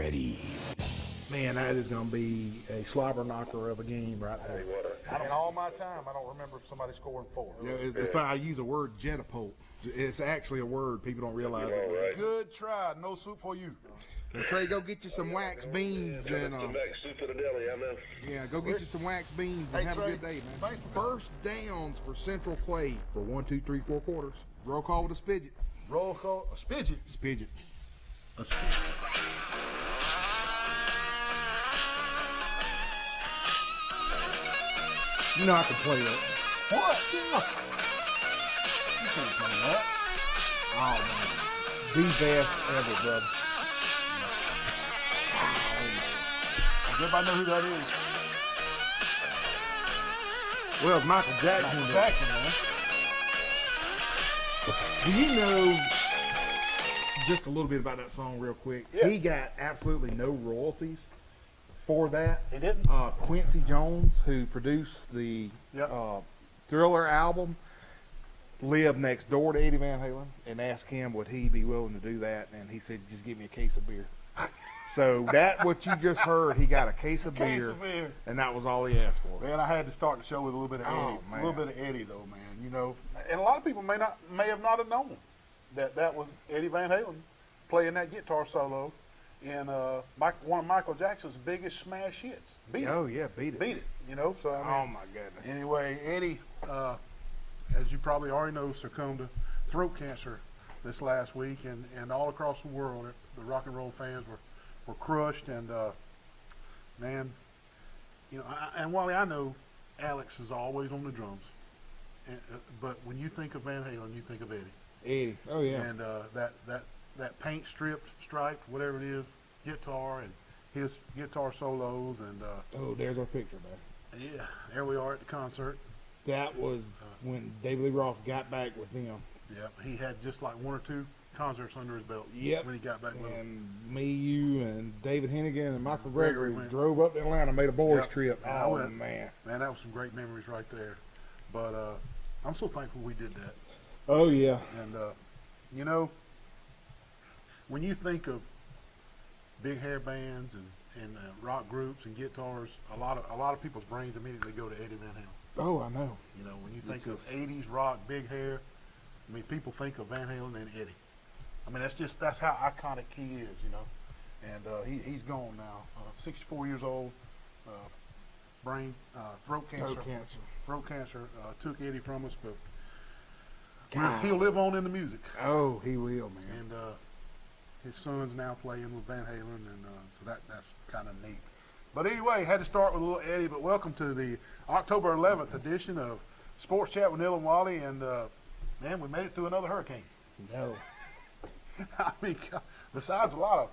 Eddie. Man, that is going to be a slobber knocker of a game right there. In all my time, I don't remember somebody scoring 4. Yeah, it's funny. I use the word jetapult. It's actually a word. People don't realize it. Right. Good try. No soup for you. Trey, go get you some wax beans and Come back, soup to the deli, I know. yeah, go get you some wax beans and Hey, have Trey, a good day, man. thanks for First downs for Central Clay for 1, 2, 3, 4 quarters. Roll call with a spidget. Roll call. A spidget. Spidget. A spidget. You know I can play that. What? You can't play that. Oh man, the best ever, brother. Does everybody know who that is? Well, it's Michael Jackson. Michael Jackson, man. Do you know just a little bit about that song real quick? Yeah. He got absolutely no royalties for that. He didn't? Quincy Jones, who produced the Yep. Thriller album, lived next door to Eddie Van Halen and asked him would he be willing to do that, and he said, just give me a case of beer. So that what you just heard, he got a case of beer, and that was all he asked for. Man, I had to start the show with a little bit of Eddie. Oh, A man. little bit of Eddie, though, man. You know, and a lot of people may have not have known that was Eddie Van Halen playing that guitar solo in one of Michael Jackson's biggest smash hits. Beat Oh it. yeah, beat it. Beat it. You know. So I mean, Oh my goodness. anyway, Eddie, as you probably already know, succumbed to throat cancer this last week, and all across the world, the rock and roll fans were crushed. And man, you know, and Wally, I know Alex is always on the drums, but when you think of Van Halen, you think of Eddie. Eddie. Oh yeah. And that paint striped, whatever it is, guitar and his guitar solos, and Oh, there's our picture, man. yeah, there we are at the concert. That was when David Lee Roth got back with them. Yep, he had just like 1 or 2 concerts under his belt. Yep. When he got back with them. And me, you, and David Hennigan and Michael Gregory went. drove up to Atlanta, made a boys Yep. trip. Yeah, I Oh went. man. Man, that was some great memories right there. But I'm so thankful we did that. Oh yeah. And you know, when you think of big hair bands and rock groups and guitars, a lot of people's brains immediately go to Eddie Van Halen. Oh, I know. You know, when you think of 80s rock, big hair, I mean, people think of Van Halen and Eddie. I mean, that's how iconic he is, you know. And he's gone now, 64 years old, throat cancer. Throat cancer took Eddie from us, but he'll live on in the music. Oh, he will, man. And his son's now playing with Van Halen, and so that's kind of neat. But anyway, had to start with a little Eddie. But welcome to the October 11th edition of Sports Chat with Neal and Wally, and man, we made it through another hurricane. No. I mean, besides a lot of,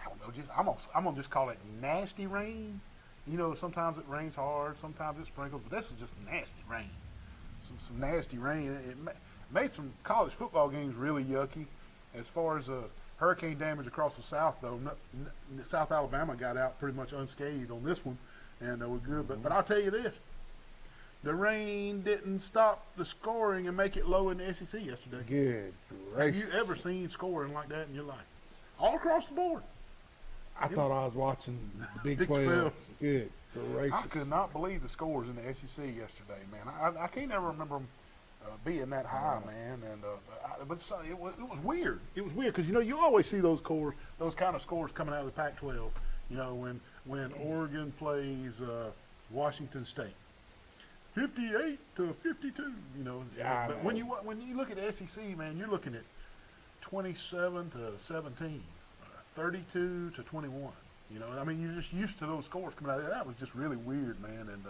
I don't know, I'm gonna just call it nasty rain. You know, sometimes it rains hard, sometimes it sprinkles, but this is just nasty rain. Some nasty rain. It made some college football games really yucky. As far as hurricane damage across the South, though, South Alabama got out pretty much unscathed on this one, and we're good. But I'll tell you this. The rain didn't stop the scoring and make it low in the SEC yesterday. Good Have gracious. you ever seen scoring like that in your life? All across the board. I thought I was watching the Big Big 12. 12. Good gracious. I could not believe the scores in the SEC yesterday, man. I can't ever remember them being that high, man. And but it was weird. It was weird because, you know, you always see those kind of scores coming out of the Pac-12. You know, when Oregon plays Washington State. 58 to 52, you know. Yeah, but when you look at the SEC, man, you're looking at 27 to 17, 32 to 21. You know, I mean, you're just used to those scores coming out of there. That was just really weird, man. And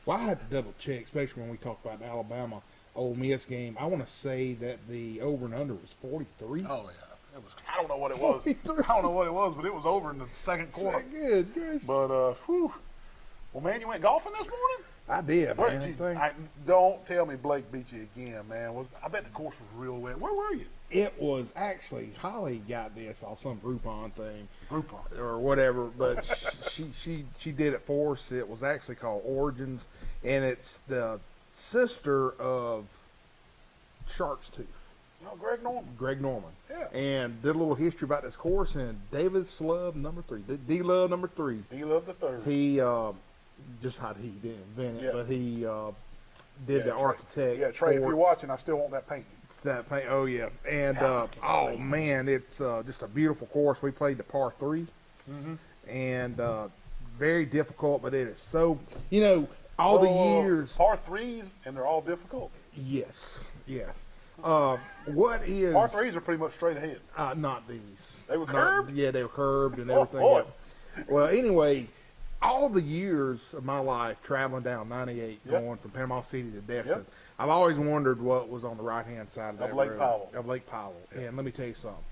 Well, I had to double check, especially when we talk about the Alabama Ole Miss game. I want to say that the over and under was 43. oh yeah, it was. I don't know what it was. 43. I don't know what it was, but it was over in the second quarter. Good gracious. But whew. Well, man, you went golfing this morning? I did, Where man. did you, don't tell me Blake beat you again, man. I bet the course was real wet. Where were you? It was actually, Holly got this off some Groupon thing Groupon. or whatever, but she did it for us. It was actually called Origins, and it's the sister of Shark's Tooth. No, Greg Norman. Greg Norman. Yeah. And did a little history about this course, and David Slove, number 3. D Love, number 3. He loved the third. He, just how he didn't invent it, Yeah. but he did the Trey, architect. Yeah, Trey, if for you're watching, I still want that painting. that paint. Oh, yeah. And, oh, man, it's just a beautiful course. We played the par 3. And very difficult, but it is so, all the years. Par 3s, and they're all difficult. Yes, yes. What is Par 3s are pretty much straight ahead. not these? They were curved? Yeah, they were curved and Oh, everything. boy. Well, anyway, all the years of my life traveling down 98, Yep. going from Panama City to Destin, Yep. I've always wondered what was on the right hand side of that Lake road, Powell. Of Lake Powell. And let me tell you something,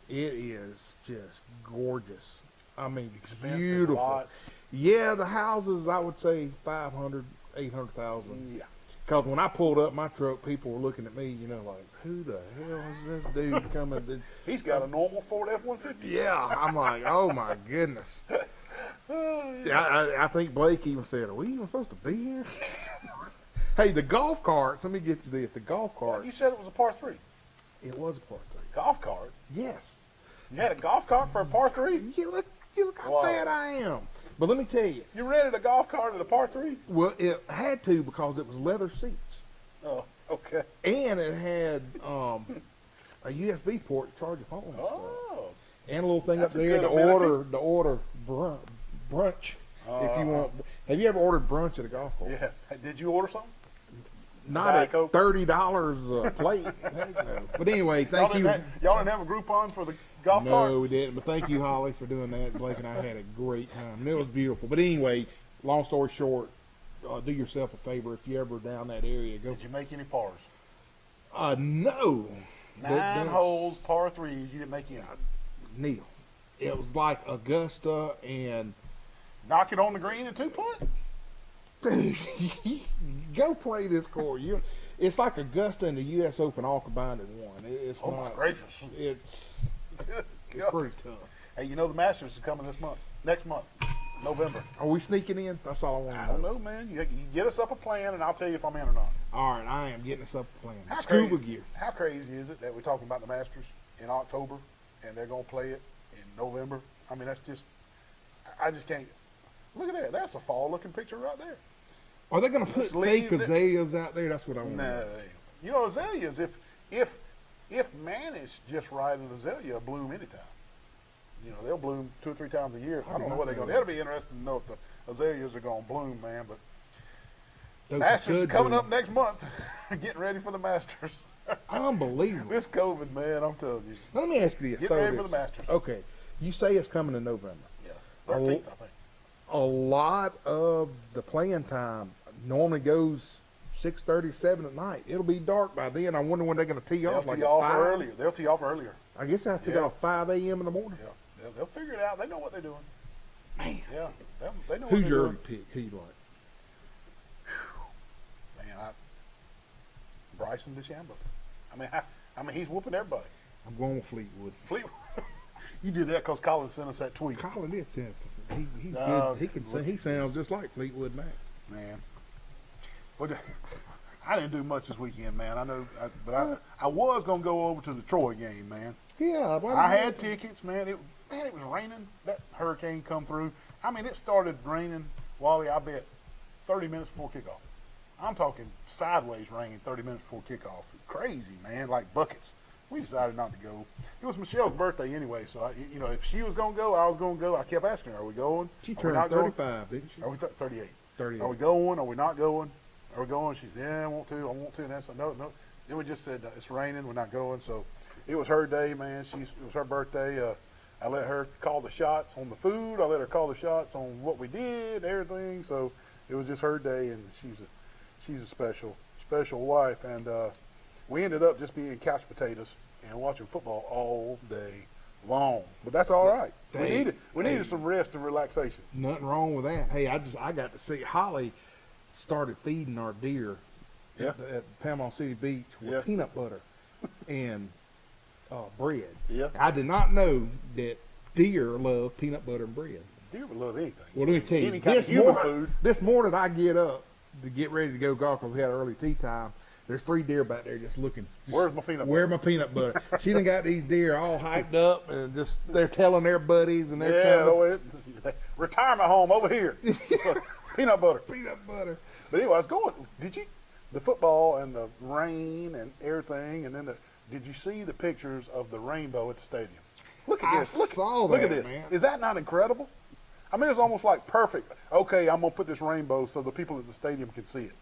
it is just gorgeous. I mean, Expensive beautiful. lots. Yeah, the houses, I would say 500, 800,000. Yeah. Because when I pulled up my truck, people were looking at me, like, who the hell is this dude coming? He's got a normal Ford F-150. Yeah, I'm like, oh my goodness. I think Blake even said, are we even supposed to be here? Hey, the golf carts, let me get you this. The golf cart, You said it was a par 3. it was a par 3. Golf cart? Yes. You had a golf cart for a par 3? You look how Wow. fat I am. But let me tell you, You rented a golf cart at a par 3? well, it had to because it was leather seats. Oh, okay. And it had a USB port to charge your phone. And stuff. Oh. And a little thing That's up a there good to amenity. order brunch if you want. Have you ever ordered brunch at a golf course? Yeah. Did you order something? Not Diet at Coke? $30 a plate. Heck no. But anyway, thank you. Y'all didn't have a Groupon for the golf No, cart? we didn't. But thank you, Holly, for doing that. Blake and I had a great time. And it was beautiful. But anyway, long story short, do yourself a favor if you're ever down that area. Go. Did you make any pars? No. Nine holes, par 3s. You didn't make any. Neal. It was like Augusta and Knock it on the green and 2-putt? dude, go play this course. It's like Augusta and the U.S. Open all combined in one. It's Oh, my not. gracious. It's Yeah. pretty tough. Hey, the Masters is coming next month, November. Are we sneaking in? That's all I want I to don't know. know, man. You get us up a plan, and I'll tell you if I'm in or not. All right, I am getting us up a plan. How Scuba crazy, gear. How crazy is it that we're talking about the Masters in October, and they're going to play it in November? I mean, that's just, I just can't. Look at that. That's a fall-looking picture right there. Are they going to put Just leave fake it. azaleas out there? That's what I want to No, know. you know azaleas. If managed just right, an azalea will bloom anytime. They'll bloom 2 or 3 times a year. I don't know what they're going to. That'll be interesting to know if the azaleas are going to bloom, man. But Those Masters is could coming be. up next month. Getting ready for the Masters. Unbelievable. This COVID, man, I'm telling you. Let me ask you this. Get throw ready for this. the Masters. Okay. You say it's coming in November. Yeah, 13th, I think. A lot of the playing time normally goes 6:30, 7 at night. It'll be dark by then. I wonder when they're going to tee They'll off. Like tee at off 5? earlier. They'll tee off earlier. I guess I have to Yeah. go off 5 a.m. in the morning. Yeah, they'll figure it out. They know what they're doing. Man. Yeah, they know Who's what your they're early pick? Who you like? doing. Man, Bryson DeChambeau. I mean, he's whooping everybody. I'm going with Fleetwood. Fleetwood. You did that because Colin sent us that tweet. Colin did say something. He's No, good. He can say, he sounds just like Fleetwood Mac. Man. Well, I didn't do much this weekend, man. I know, but I was going to go over to the Troy game, man. Yeah, I had tickets, man. It was raining. That hurricane come through. I mean, it started raining, Wally, I bet 30 minutes before kickoff. I'm talking sideways rain 30 minutes before kickoff. Crazy, man, like buckets. We decided not to go. It was Michelle's birthday anyway, so if she was going to go, I was going to go. I kept asking her, are we going? She Are we turned not going? 35, didn't she? Are we 38? 38. Are we going? Are we not going? Are we going? She said, yeah, I want to. And then so no. Then we just said, it's raining. We're not going. So it was her day, man. It was her birthday. I let her call the shots on the food. I let her call the shots on what we did, everything. So it was just her day, and she's a special wife. And we ended up just being couch potatoes and watching football all day long. But that's all right. We needed some rest and relaxation. Nothing wrong with that. Hey, I got to see Holly started feeding our deer at Panama City Beach with peanut butter and bread. Yeah. I did not know that deer love peanut butter and bread. Deer would love anything. Well, let me tell you, Any kind of human food. this morning I get up to get ready to go golf because we had early tea time. There's 3 deer back there just looking. Where's my peanut Where butter? my peanut butter? She done got these deer all hyped up and just they're telling their buddies and they're Yeah, telling retirement home over here. Peanut butter. peanut butter. But anyway, I was going. Did you the football and the rain and everything, and then did you see the pictures of the rainbow at the stadium? Look at I this. Look saw at that, this. man. Is that not incredible? I mean, it's almost like perfect. Okay, I'm gonna put this rainbow so the people at the stadium can see it.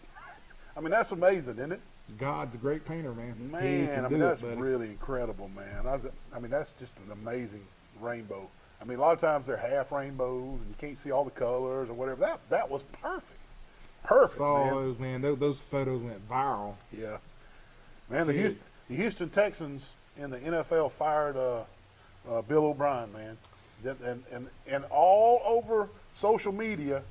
I mean, that's amazing, isn't it? God's a great painter, man. He Man, can I do mean, it, that's buddy. really incredible, man. I mean, that's just an amazing rainbow. I mean, a lot of times they're half rainbows and you can't see all the colors or whatever. That was perfect. Perfect, Saw man. those, man. Those photos went viral. Yeah. Man, the Dude. Houston Texans in the NFL fired Bill O'Brien, man. And all over social media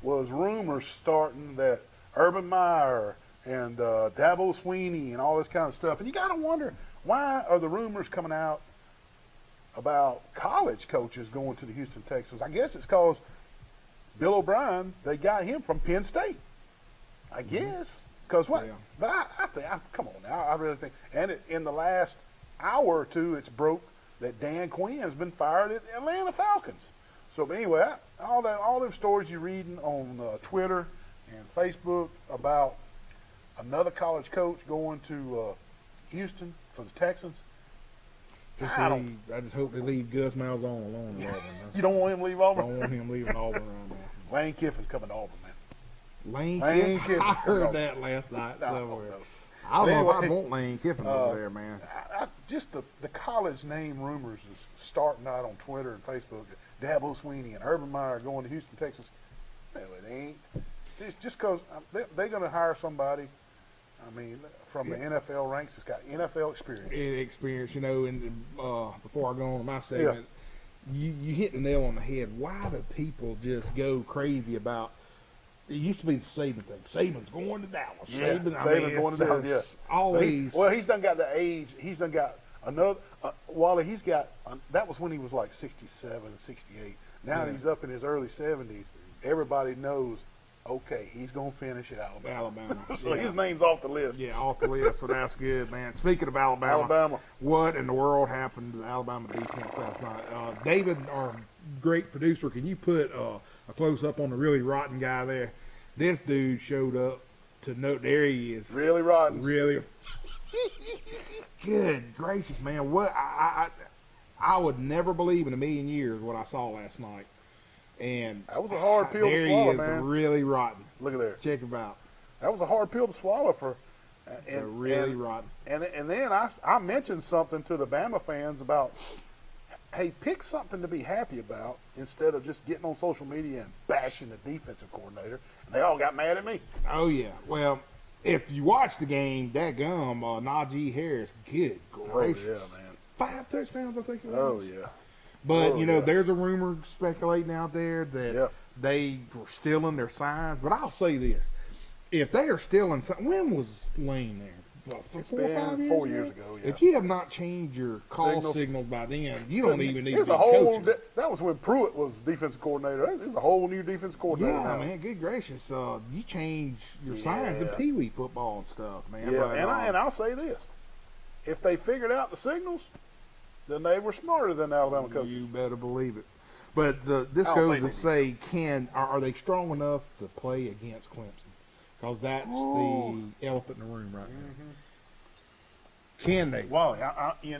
was rumors starting that Urban Meyer and Dabo Sweeney and all this kind of stuff. And you got to wonder, why are the rumors coming out about college coaches going to the Houston Texans? I guess it's because Bill O'Brien, they got him from Penn State. I guess. Because what? Yeah. But I think, come on now, I really think. And in the last hour or two, it's broke that Dan Quinn has been fired at Atlanta Falcons. So, but anyway, all them stories you're reading on Twitter and Facebook about another college coach going to Houston for the Texans. I just hope they leave Gus Malzahn alone in Auburn. You don't want him to leave I Auburn? don't want him leaving Auburn right now. Lane Kiffin's coming to Auburn, man. Lane Kiffin. I heard No. that last night No, somewhere. no. I don't know if I Anyway, want Lane Kiffin over there, man. Just the college name rumors is starting out on Twitter and Facebook. Dabo Sweeney and Urban Meyer going to Houston, Texas. No, it ain't. It's just because they're going to hire somebody, I mean, from the NFL ranks that's got NFL experience. Experience, and before I go on to my segment, you hit the nail on the head. Why do people just go crazy about? It used to be the Saban thing. Saban's going to Dallas. Yeah, Saban's going to Dallas. Yeah, always. He's done got the age. He's done got another. Wally, he's got. That was when he was like 67, 68. Now Yeah. he's up in his early 70s. Everybody knows. Okay, he's gonna finish at Alabama. So Yeah. his name's off the list. Yeah, off the list, so that's good, man. Speaking of Alabama, what in the world happened to the Alabama defense last night? David, our great producer, can you put a close-up on the really rotten guy there? This dude showed up to note, there he is. Really rotten. Really. Good gracious, man. What I would never believe in a million years what I saw last night. And That was a hard pill to there swallow, he is, man. really rotten. Look at there. Check him out. That was a hard pill to swallow for. They're really rotten. And then I mentioned something to the Bama fans about, hey, pick something to be happy about instead of just getting on social media and bashing the defensive coordinator. And they all got mad at me. Oh, yeah. Well, if you watch the game, dadgum, Najee Harris, good gracious. Oh, yeah, man. 5 touchdowns, I think it was. Oh, yeah. But, Oh, you know, yeah. there's a rumor speculating out there that they were stealing their signs. But I'll say this. If they are stealing signs, when was Lane there? What, It's 4 or 5 been years 4 ago? years ago, yeah. If you have not changed your call Signals. signals by then, you don't even need to It's be a whole. coaching. That was when Pruitt was defensive coordinator. It's a whole new defensive coordinator. Yeah, now. man, good gracious. You change your signs in Yeah. Pee Wee football and stuff, man. Yeah, But, and I'll say this: if they figured out the signals, then they were smarter than the Alabama coaches. you better believe it. But this I don't goes think to they say, are they strong enough to play against Clemson? Because that's the elephant in the room right now. Can they? Wally, Are they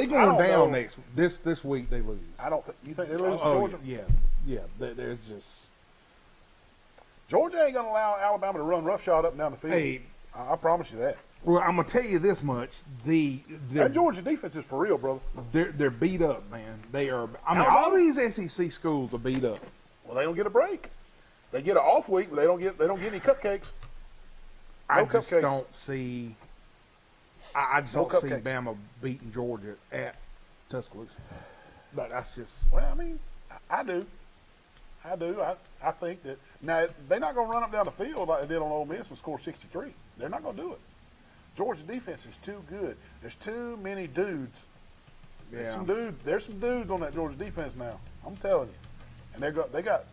I going don't down know. this week? They lose. I don't think you think they lose to Oh, Georgia. yeah. There's just Georgia ain't gonna allow Alabama to run roughshod up and down the field. hey. I promise you that. Well, I'm gonna tell you this much: That Georgia defense is for real, brother. they're beat up, man. They are. I mean, Alabama? all these SEC schools are beat up. Well, they don't get a break. They get an off week, but they don't get any cupcakes. I No just cupcakes. don't see. I just No don't see cupcakes. Bama beating Georgia at Tuscaloosa. But that's just. Well, I mean, I do. I think that now they're not going to run up down the field like they did on Ole Miss and score 63. They're not going to do it. Georgia defense is too good. There's too many dudes. There's some dudes on that Georgia defense now. I'm telling you. And they got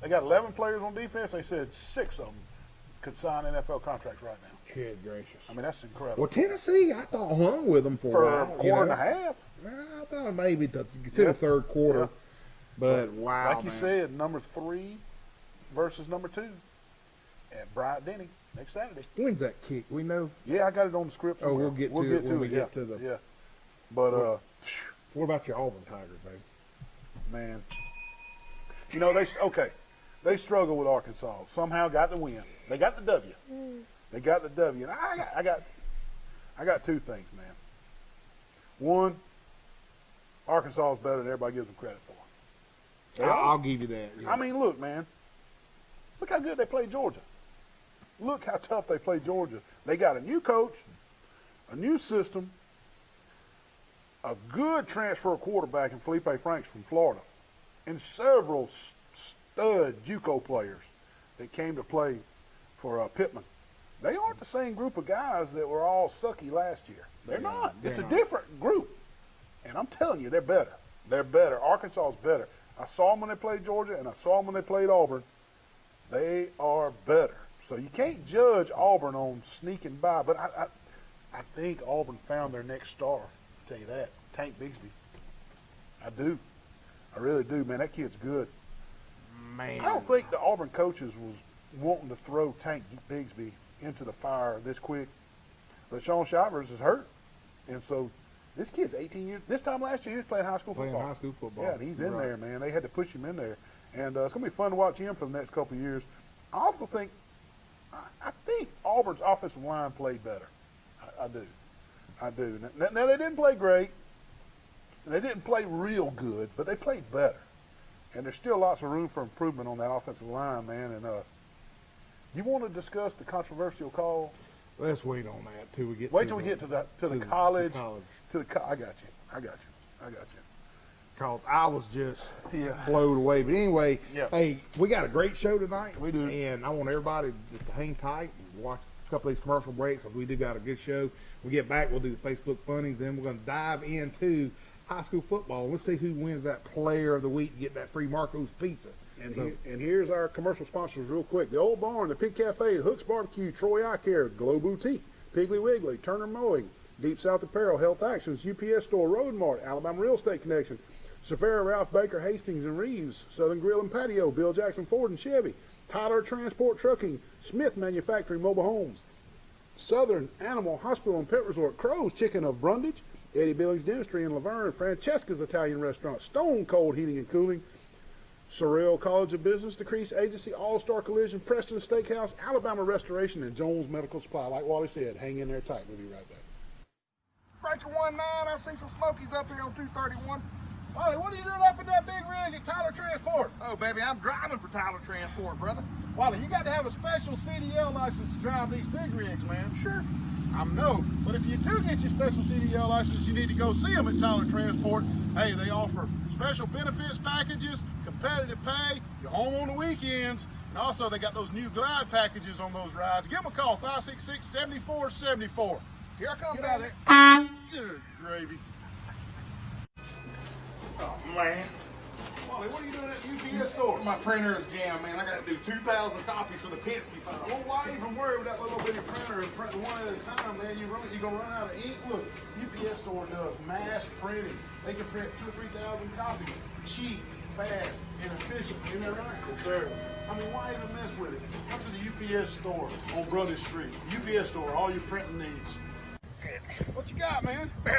11 players on defense. They said 6 of them could sign NFL contracts right now. Good gracious. I mean, that's incredible. Well, Tennessee, I thought hung with them for For a a while. quarter and a half. I thought maybe to Yeah. the third quarter. Yeah. But wow, Like you man. said, number 3 versus number 2 at Bryant Denny next Saturday. When's that kick? We know. Yeah, I got it on the script. Oh, somewhere. we'll get to it when we yeah. get to the. Yeah. But What about your Auburn Tigers, baby? man, you know they struggle with Arkansas. Somehow got the win. They got the W. They got the W. And I got 2 things, man. One, Arkansas is better than everybody gives them credit for. They are. I'll give you that. Yeah. I mean, look, man. Look how good they played Georgia. Look how tough they played Georgia. They got a new coach, a new system, a good transfer quarterback in Felipe Franks from Florida, and several stud JUCO players that came to play for Pittman. They aren't the same group of guys that were all sucky last year. They're not. It's a different group. And I'm telling you, they're better. They're better. Arkansas is better. I saw them when they played Georgia, and I saw them when they played Auburn. They are better. So you can't judge Auburn on sneaking by. But I think Auburn found their next star. I'll tell you that. Tank Bigsby. I do. I really do, man. That kid's good. Man. I don't think the Auburn coaches was wanting to throw Tank Bigsby into the fire this quick. But Sean Shivers is hurt. And so this kid's 18 years. This time last year, he was playing high school football. Playing high school football. Yeah, and he's in Right. there, man. They had to push him in there. And it's going to be fun to watch him for the next couple of years. I also think, I think Auburn's offensive line played better. I do. I do. Now, they didn't play great. They didn't play real good, but they played better. And there's still lots of room for improvement on that offensive line, man. And you want to discuss the controversial call? Let's wait on that till we get. Wait till we get to the college. college. I got you. Because I was just Yeah. blown away. But anyway, Yeah. hey, we got a great show tonight. We do. And I want everybody just to hang tight and watch a couple of these commercial breaks because we do got a good show. When we get back, we'll do the Facebook funnies. Then we're going to dive into high school football. Let's see who wins that player of the week and get that free Marco's pizza. And here's our commercial sponsors real quick. The Old Barn, the Pig Cafe, the Hooks Barbecue, Troy Eye Care, Glow Boutique, Piggly Wiggly, Turner Mowing, Deep South Apparel, Health Actions, UPS Store, Road Mart, Alabama Real Estate Connection, Severa, Ralph Baker, Hastings and Reeves, Southern Grill and Patio, Bill Jackson Ford and Chevy, Tyler Transport Trucking, Smith Manufacturing Mobile Homes, Southern Animal Hospital and Pet Resort, Crow's Chicken of Brundage, Eddie Billings Dentistry in Laverne, Francesca's Italian Restaurant, Stone Cold Heating and Cooling, Sorrell College of Business, the Crease Agency, All-Star Collision, Preston Steakhouse, Alabama Restoration, and Jones Medical Supply. Like Wally said, hang in there tight. We'll be right back. Breaker 19, I see some smokies up here on 231. Wally, what are you doing up in that big rig at Tyler Transport? Oh, baby, I'm driving for Tyler Transport, brother. Wally, you got to have a special CDL license to drive these big rigs, man. Sure. I know, but if you do get your special CDL license, you need to go see them at Tyler Transport. Hey, they offer special benefits packages, competitive pay, you're home on the weekends, and also they got those new glide packages on those rides. Give them a call, 566-7474. Here I come, Get out of baby. there. Good gravy. Oh, man. Wally, what are you doing at the UPS store? My printer is jammed, man. I got to do 2,000 copies for the Penske file. Well, why even worry with that little bitty printer and print one at a time, man? You're going to run out of ink. Look, UPS store does mass printing. They can print 2,000 or 3,000 copies. Cheap, fast, and efficient. Isn't that right? Yes, sir. I mean, why even mess with it? Come to the UPS store on Brothers Street. UPS store, all your printing needs. What you got, man? Man,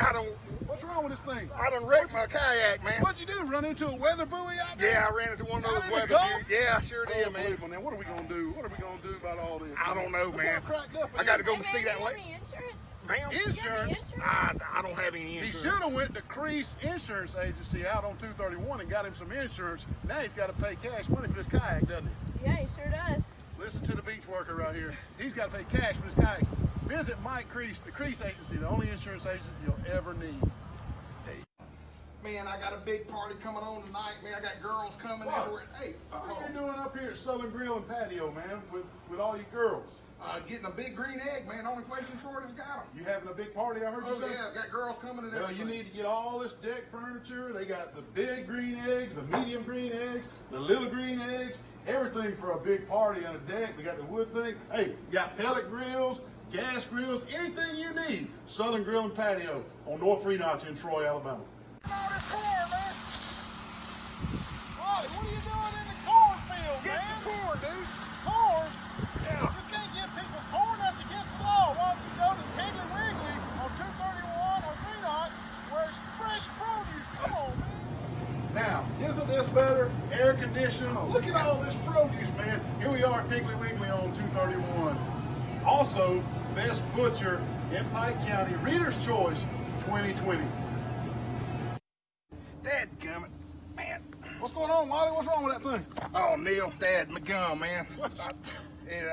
What's wrong with this thing? I done wrecked my kayak, man. What'd you do? Run into a weather buoy out there? Yeah, I ran into one of Out those in the weather Gulf? buoys. Yeah, I sure did, man. Unbelievable, man. What are we gonna do? What are we gonna do about all this? I don't know, Look man. how cracked up it I got to is. go and see that Any lady. insurance? Ma'am? Insurance? I don't have any He insurance. should have went to Crease Insurance Agency out on 231 and got him some insurance. Now he's got to pay cash money for this kayak, doesn't he? Yeah, he sure does. Listen to the beach worker right here. He's got to pay cash for his kayaks. Visit Mike Crease, the Crease Agency, the only insurance agent you'll ever need. Man, I got a big party coming on tonight, man. I got girls coming What? everywhere. Hey, What are you doing up here at Southern Grill and Patio, man, with all you girls? Getting a big green egg, man. Only place in Florida's got them. You having a big party, I heard you Oh, say? yeah. Got girls coming and Well, everything. you need to get all this deck furniture. They got the big green eggs, the medium green eggs, the little green eggs, everything for a big party on a deck. They got the wood thing. Hey, you got pellet grills, gas grills, anything you need. Southern Grill and Patio on North 3 Notch in Troy, Alabama. All this corn, man. Wally, what are you doing in the cornfield, man? Get some corn, dude. Corn? Yeah. You can't get people's corn. That's against the law. Why don't you go to Piggly Wiggly on 231 on 3 Notch where it's fresh produce? Come on, man. Now, isn't this better? Air conditioning. Look at all this produce, man. Here we are at Piggly Wiggly on 231. Also, best butcher in Pike County, Reader's Choice 2020. Dadgummit. Man. What's going on, Wally? What's wrong with that thing? Oh, Neal, Dad, my gum, man.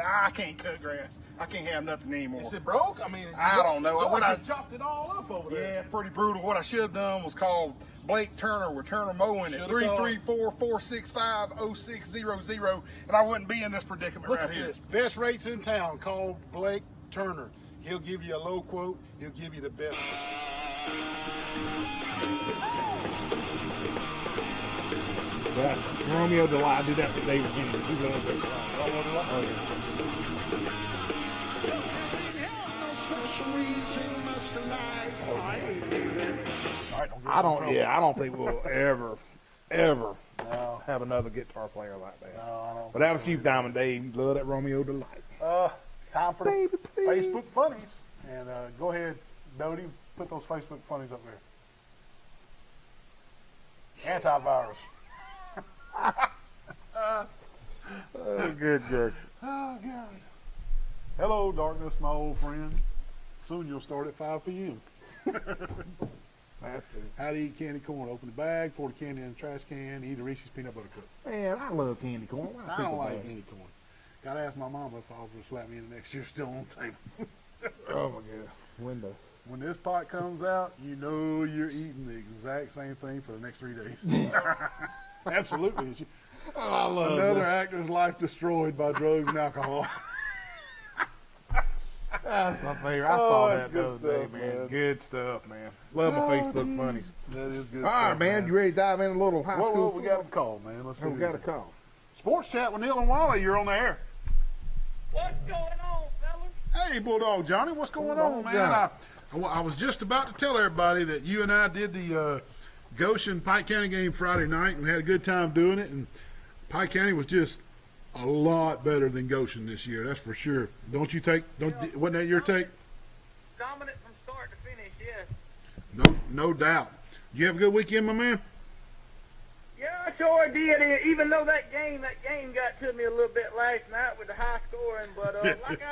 I can't cut grass. I can't have nothing anymore. Is it broke? I mean, I don't know. What What I I- chopped it all up over there. Yeah, pretty brutal. What I should have done was called Blake Turner with Turner Mowing at Should've 334-465-0600, and I wouldn't be in this predicament Look right at here. this. Best rates in town. Call Blake Turner. He'll give you a low quote. He'll give you the best. That's Romeo Delight. I did that for David Kennedy. He loves that song. Oh, yeah. All right, don't get I in don't. trouble. Yeah, I don't think we'll ever No, have another guitar player like that. no, I don't. But that was you, Diamond Dave. You love that Romeo Delight. Time for Baby, please. Facebook funnies. And go ahead, Dodie, put those Facebook funnies up there. Antivirus. Oh, good. Oh, God. Hello, darkness, my old friend. Soon you'll start at 5 p.m. That's it. How to eat candy corn. Open the bag, pour the candy in the trash can, eat a Reese's peanut butter cup. Man, I love candy corn. Why I people don't like bad? candy corn. Gotta ask my mama if I'll ever slap me in the next year still on the table. Oh, my God. Window. When this pot comes out, you know you're eating the exact same thing for the next 3 days. Absolutely. Oh, I love Another that. actor's life destroyed by drugs and alcohol. That's my favorite. I Oh, saw that's that the good other day, stuff, man. man. Good stuff, man. Love my Facebook funnies. That is good All stuff. right, man. You ready to dive in a little high school? What we got a call, man. Let's see. Oh, we got a call. Sports chat with Neal and Wally. You're on the air. What's going on, fellas? Hey, Bulldog Johnny, what's going on, man? I was just about to tell everybody that you and I did the Goshen Pike County game Friday night and had a good time doing it. And Pike County was just a lot better than Goshen this year, that's for sure. Wasn't that your take? Dominant from start to finish, yes. No doubt. You have a good weekend, my man? Yeah, I sure did. Even though that game got to me a little bit last night with the high scoring, but like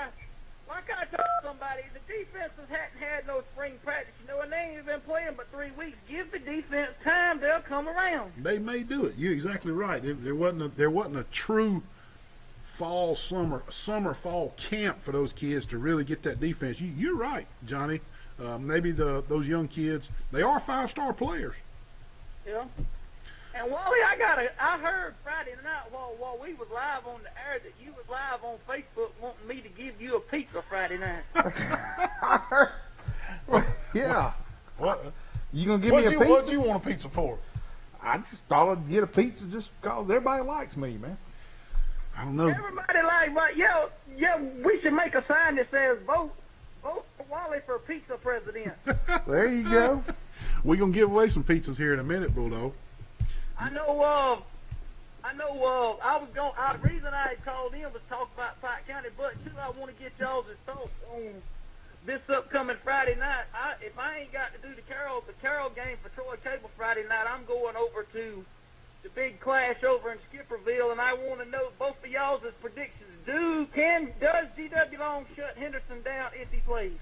I told somebody, the defenses hadn't had no spring practice, and they ain't even been playing but 3 weeks. Give the defense time; they'll come around. They may do it. You're exactly right. There wasn't a true summer-fall camp for those kids to really get that defense. You're right, Johnny. Maybe those young kids, they are 5-star players. Yeah. And Wally, I heard Friday night while we was live on the air that you was live on Facebook wanting me to give you a pizza Friday night. Yeah. What? You gonna give me a pizza? What you want a pizza for? I just thought I'd get a pizza just because everybody likes me, man. I don't know. Everybody like, but yeah, we should make a sign that says vote for Wally for pizza president. There you go. We're gonna give away some pizzas here in a minute, Bulldog. I know. The reason I had called in was talk about Pike County, but too, I want to get y'all's thoughts on this upcoming Friday night. If I ain't got to do the Carroll game for Troy Cable Friday night, I'm going over to the big clash over in Skipperville, and I want to know both of y'all's predictions. Does G.W. Long shut Henderson down if he plays?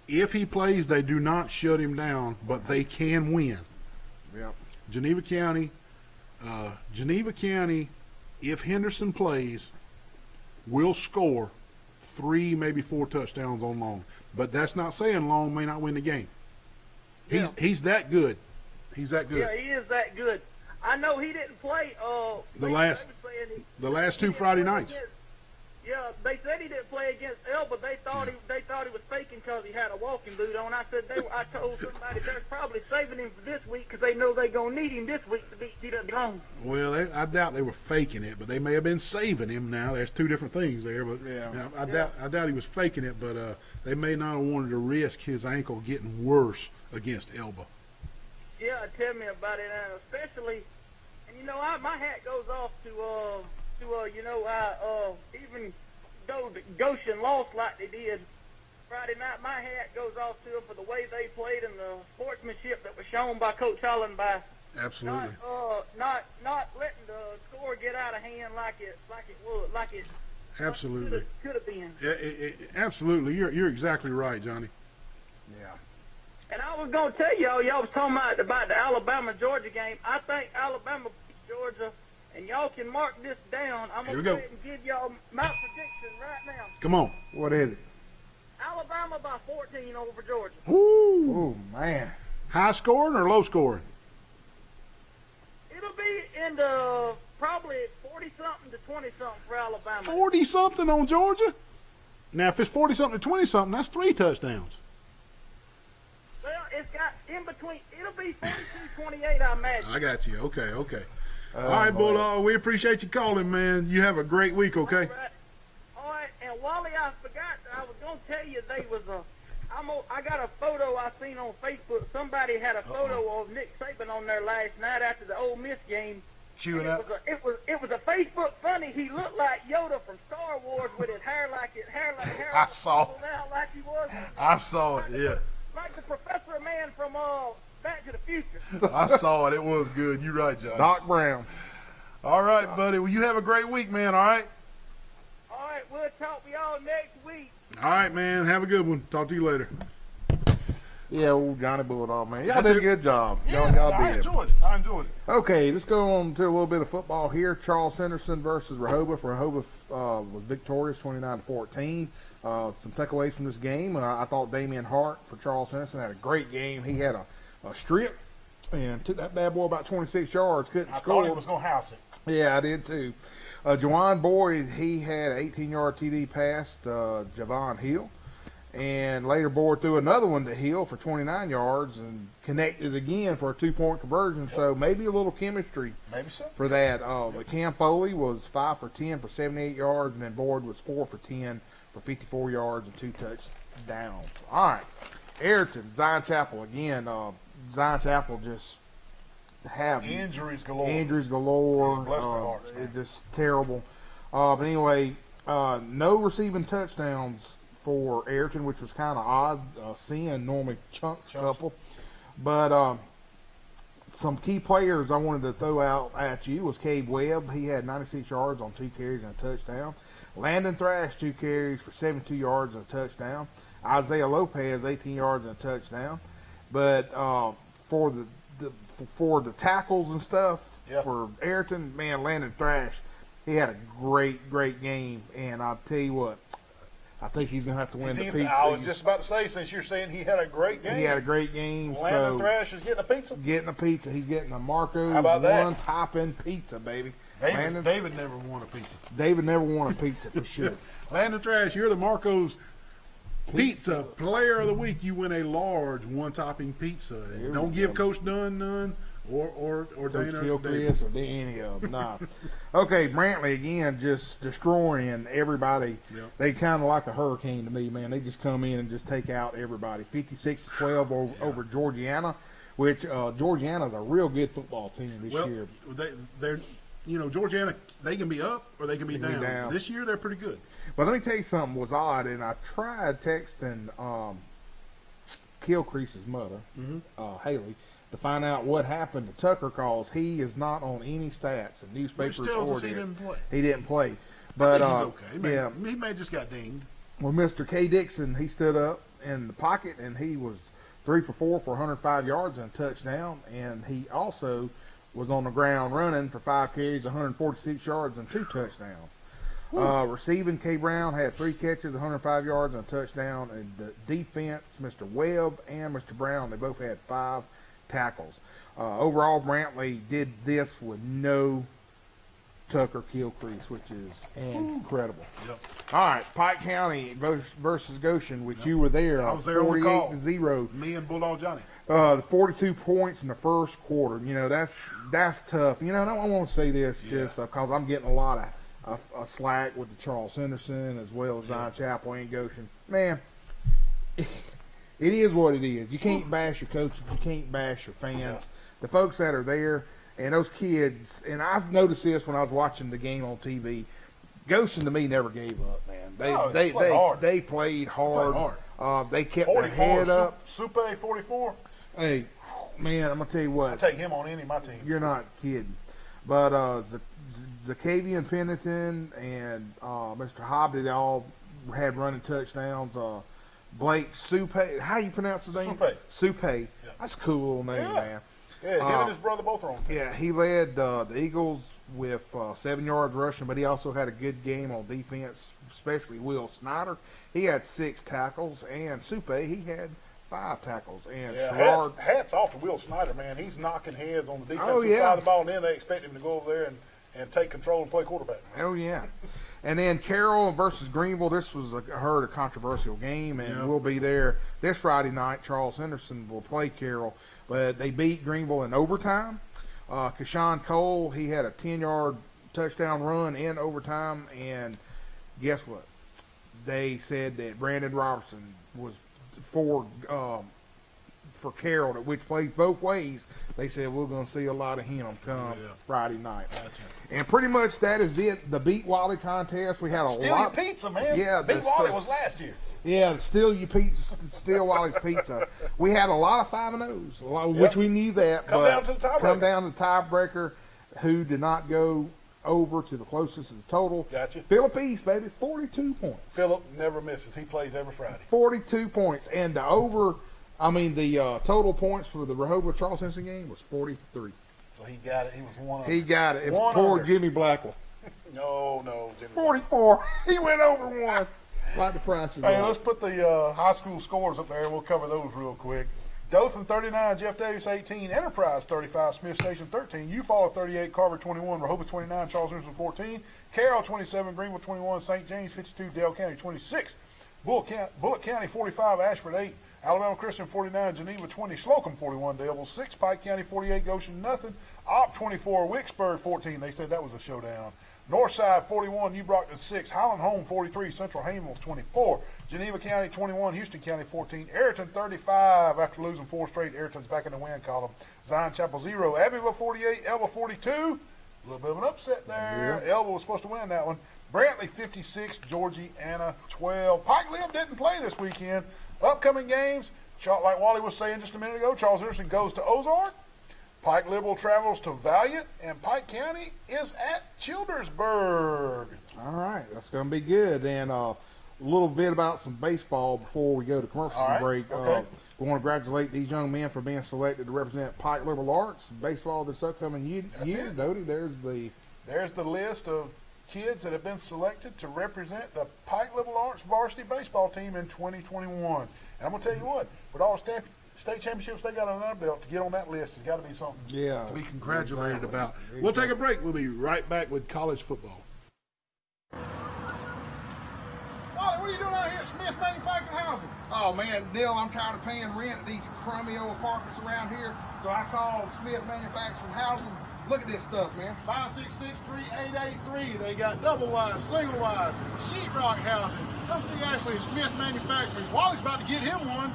If he plays, they do not shut him down, but they can win. Yep. Geneva County, if Henderson plays, will score 3, maybe 4 touchdowns on Long. But that's not saying Long may not win the game. He's that good. He's that good. Yeah, he is that good. I know he didn't play. The last 2 Friday nights. Yeah, they said he didn't play against Elba. They thought he was faking because he had a walking boot on. I said I told somebody they're probably saving him for this week because they know they're gonna need him this week to beat T.W. Long. Well, I doubt they were faking it, but they may have been saving him. Now there's two different things there, but Yeah. I doubt he was faking it, but they may not have wanted to risk his ankle getting worse against Elba. Yeah, tell me about it, and especially, and my hat goes off to even though the Goshen lost like they did Friday night, my hat goes off to them for the way they played and the sportsmanship that was shown by Coach Holland by Absolutely. not letting the score get out of hand like it Absolutely. could have been. Absolutely. You're exactly right, Johnny. Yeah. And I was gonna tell y'all was talking about the Alabama-Georgia game. I think Alabama beat Georgia. And y'all can mark this down. I'm going to go ahead and give y'all my prediction right now. Come on. What is it? Alabama by 14 over Georgia. Ooh. Oh, man. High scoring or low scoring? It'll be in the probably 40-something to 20-something for Alabama. 40-something on Georgia? Now, if it's 40-something to 20-something, that's 3 touchdowns. Well, it's got in between. It'll be 42-28, I imagine. I got you. Okay. All right, Bulldog, we appreciate you calling, man. You have a great week, okay? All right. And Wally, I forgot. I was going to tell you I got a photo I seen on Facebook. Somebody had a photo of Nick Saban on there last night after the Ole Miss game. Chewing up. It was a Facebook funny. He looked like Yoda from Star Wars with his hair like I saw. Like he was. I saw it, yeah. Like the Professor Man from Back to the Future. I saw it. It was good. You're right, John. Doc Brown. All right, buddy. Well, you have a great week, man, all right? All right, we'll talk to y'all next week. All right, man. Have a good one. Talk to you later. Yeah, old Johnny Bulldog, man. Y'all That's did a it. good job. Yeah, Y'all did. I enjoyed it. Okay, let's go on to a little bit of football here. Charles Henderson versus Rehoboth. Rehoboth was victorious, 29-14. Some takeaways from this game. I thought Damian Hart for Charles Henderson had a great game. He had a strip and took that bad boy about 26 yards. Couldn't I score. thought he was going to house it. Yeah, I did too. Juwan Boyd, he had an 18-yard TD pass to Javon Hill. And later Boyd threw another one to Hill for 29 yards and connected again for a 2-point conversion. Yep. So maybe a little chemistry for that. But Cam Foley was 5 for 10 for 78 yards, and then Boyd was 4 for 10 for 54 yards and 2 touchdowns. All right, Ayrton, Zion Chapel again. Zion Chapel just have injuries galore. Yeah, bless their hearts, it's just terrible. But anyway, no receiving touchdowns for Ayrton, which was kind of odd, seeing normally chunks couple. But some key players I wanted to throw out at you was Cade Webb. He had 96 yards on 2 carries and a touchdown. Landon Thrash, 2 carries for 72 yards and a touchdown. Isaiah Lopez, 18 yards and a touchdown. But for the tackles and stuff for Ayrton, man, Landon Thrash, he had a great game. And I'll tell you what, I think he's going to have to win the pizza. I was just about to say, since you're saying he had a great game. He had a great game. Landon Thrash is getting a pizza? Getting a pizza. He's getting a Marco's one-topping pizza, baby. David never won a pizza. David never won a pizza for sure. Landon Thrash, you're the Marco's Pizza Player of the Week. You win a large one-topping pizza. Don't give Coach Dunn none or Dana. Chris or any of them. Nah. Okay, Brantley again just destroying everybody. Yep. They kind of like a hurricane to me, man. They just come in and just take out everybody. 56-12 over Georgiana, which Georgiana's a real good football team this year. They're Georgiana, they can be up or they can be down. This year, they're pretty good. But let me tell you something was odd, and I tried texting Kilcrease's mother, Haley, to find out what happened to Tucker, because he is not on any stats in newspapers or he didn't play. He didn't play. But I think he's okay. He may have just got dinged. Well, Mr. K. Dixon, he stood up in the pocket, and he was 3 for 4 for 105 yards and a touchdown, and he also was on the ground running for 5 carries, 146 yards, and 2 touchdowns. Receiving, K. Brown had 3 catches, 105 yards, and a touchdown. And the defense, Mr. Webb and Mr. Brown, they both had 5 tackles. Overall, Brantley did this with no Tucker kill crease, which is incredible. Yep. All right, Pike County versus Goshen, which you were there. I was there on the call. 48-0. Me and Bulldog Johnny. The 42 points in the first quarter. You know, that's tough. You know, I don't want to say this just because I'm getting a lot of slack with the Charles Henderson as well as Zion Chapel and Goshen. Man, it is what it is. You can't bash your coaches. You can't bash your fans. Yeah. The folks that are there and those kids, and I noticed this when I was watching the game on TV, Goshen to me never gave up, man. They played hard. They kept their head up. Supe 44. Hey, man, I'm going to tell you what. I take him on any of my team. You're not kidding. But Zacavian Pennington and Mr. Hobb, they all had running touchdowns. Blake Supe, how you pronounce his name? Supe. Yeah. That's a cool name, man. Yeah, him and his brother both are on. Yeah, he led the Eagles with 7 yards rushing, but he also had a good game on defense, especially Will Snyder. He had 6 tackles, and Supe, he had 5 tackles. And hats off to Will Snyder, man. He's knocking heads on the defensive side of the ball, and then they expect him to go over there and take control and play quarterback. Oh, yeah. And then Carroll versus Greenville, this was a controversial game, and we'll be there this Friday night. Charles Henderson will play Carroll, but they beat Greenville in overtime. Kashawn Cole, he had a 10-yard touchdown run in overtime, and guess what? They said that Brandon Robertson was for Carroll, which plays both ways. They said we're going to see a lot of him come Friday night. Gotcha. And pretty much that is it. The Beat Wally contest, we had a Steal lot. Your Pizza, man. Yeah, Beat Wally was last year. Yeah, Steal Wally's Pizza. We had a lot of 5-0s, which we knew that. Come down to the tiebreaker. Come down to the tiebreaker, who did not go over to the closest of the total. Gotcha. Philip East, baby, 42 points. Philip never misses. He plays every Friday. 42 points. And the total points for the Rehoboth Charles Henderson game was 43. So he got it. He was one. He got it. Poor Jimmy Blackwell. No, Jimmy. 44. He went over one. Like the price. Hey, let's put the high school scores up there, and we'll cover those real quick. Dothan 39, Jeff Davis 18, Enterprise 35, Smith Station 13, Eufaula 38, Carver 21, Rehoboth 29, Charles Henderson 14, Carroll 27, Greenville 21, St. James 52, Dale County 26, Bullock County 45, Ashford 8, Alabama Christian 49, Geneva 20, Slocum 41, Devils 6, Pike County 48, Goshen nothing, Opp 24, Wicksburg 14. They said that was a showdown. Northside 41, New Brockton 6, Highland Home 43, Central Hamel 24, Geneva County 21, Houston County 14, Ayrton 35 after losing 4 straight. Ayrton's back in the win column. Zion Chapel 0, Abbeville 48, Elba 42. A little bit of an upset there. Yeah. Elba was supposed to win that one. Brantley 56, Georgiana 12. Pike Lib didn't play this weekend. Upcoming games, like Wally was saying just a minute ago, Charles Henderson goes to Ozark. Pike Liberal travels to Valiant, and Pike County is at Childersburg. All right, that's going to be good. And a little bit about some baseball before we go to commercial break. Okay. We want to congratulate these young men for being selected to represent Pike Liberal Arts baseball this upcoming year. Dodie, there's the list of kids that have been selected to represent the Pike Liberal Arts varsity baseball team in 2021. And I'm going to tell you what, with all the state championships they got on their belt, to get on that list has got to be something to be congratulated about. We'll take a break. We'll be right back with college football. Ollie, what are you doing out here at Smith Manufactured Housing? Oh, man, Neil, I'm tired of paying rent at these crummy old apartments around here, so I called Smith Manufacturing Housing. Look at this stuff, man. 566-3883. They got double wise, single wise, sheetrock housing. Come see Ashley at Smith Manufacturing. Wally's about to get him one.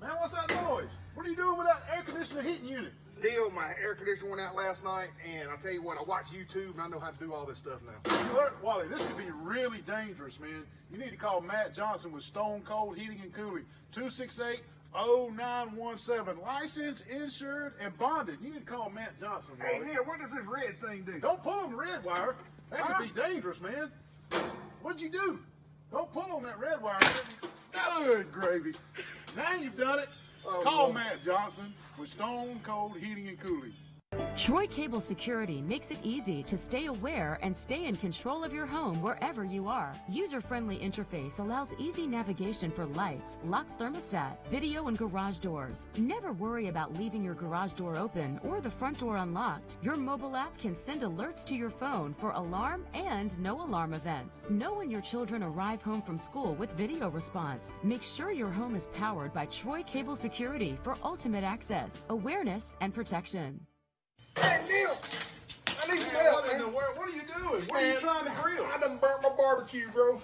Man, what's that noise? What are you doing with that air conditioner heating unit? Deal, my air conditioner went out last night, and I'll tell you what, I watch YouTube, and I know how to do all this stuff now. You heard, Wally, this could be really dangerous, man. You need to call Matt Johnson with Stone Cold Heating and Cooling. 268-0917. Licensed, insured, and bonded. You need to call Matt Johnson, Wally. Hey, Neil, what does this red thing do? Don't pull on the red wire. That could be dangerous, man. What'd you do? Don't pull on that red wire. Good gravy. Now you've done it. Call Matt Johnson with Stone Cold Heating and Cooling. Troy Cable Security makes it easy to stay aware and stay in control of your home wherever you are. User-friendly interface allows easy navigation for lights, locks thermostat, video and garage doors. Never worry about leaving your garage door open or the front door unlocked. Your mobile app can send alerts to your phone for alarm and no alarm events. Know when your children arrive home from school with video response. Make sure your home is powered by Troy Cable Security for ultimate access, awareness, and protection. Hey, Neal, I need some help, man. What are you doing? What are you trying to grill? I done burnt my barbecue, bro.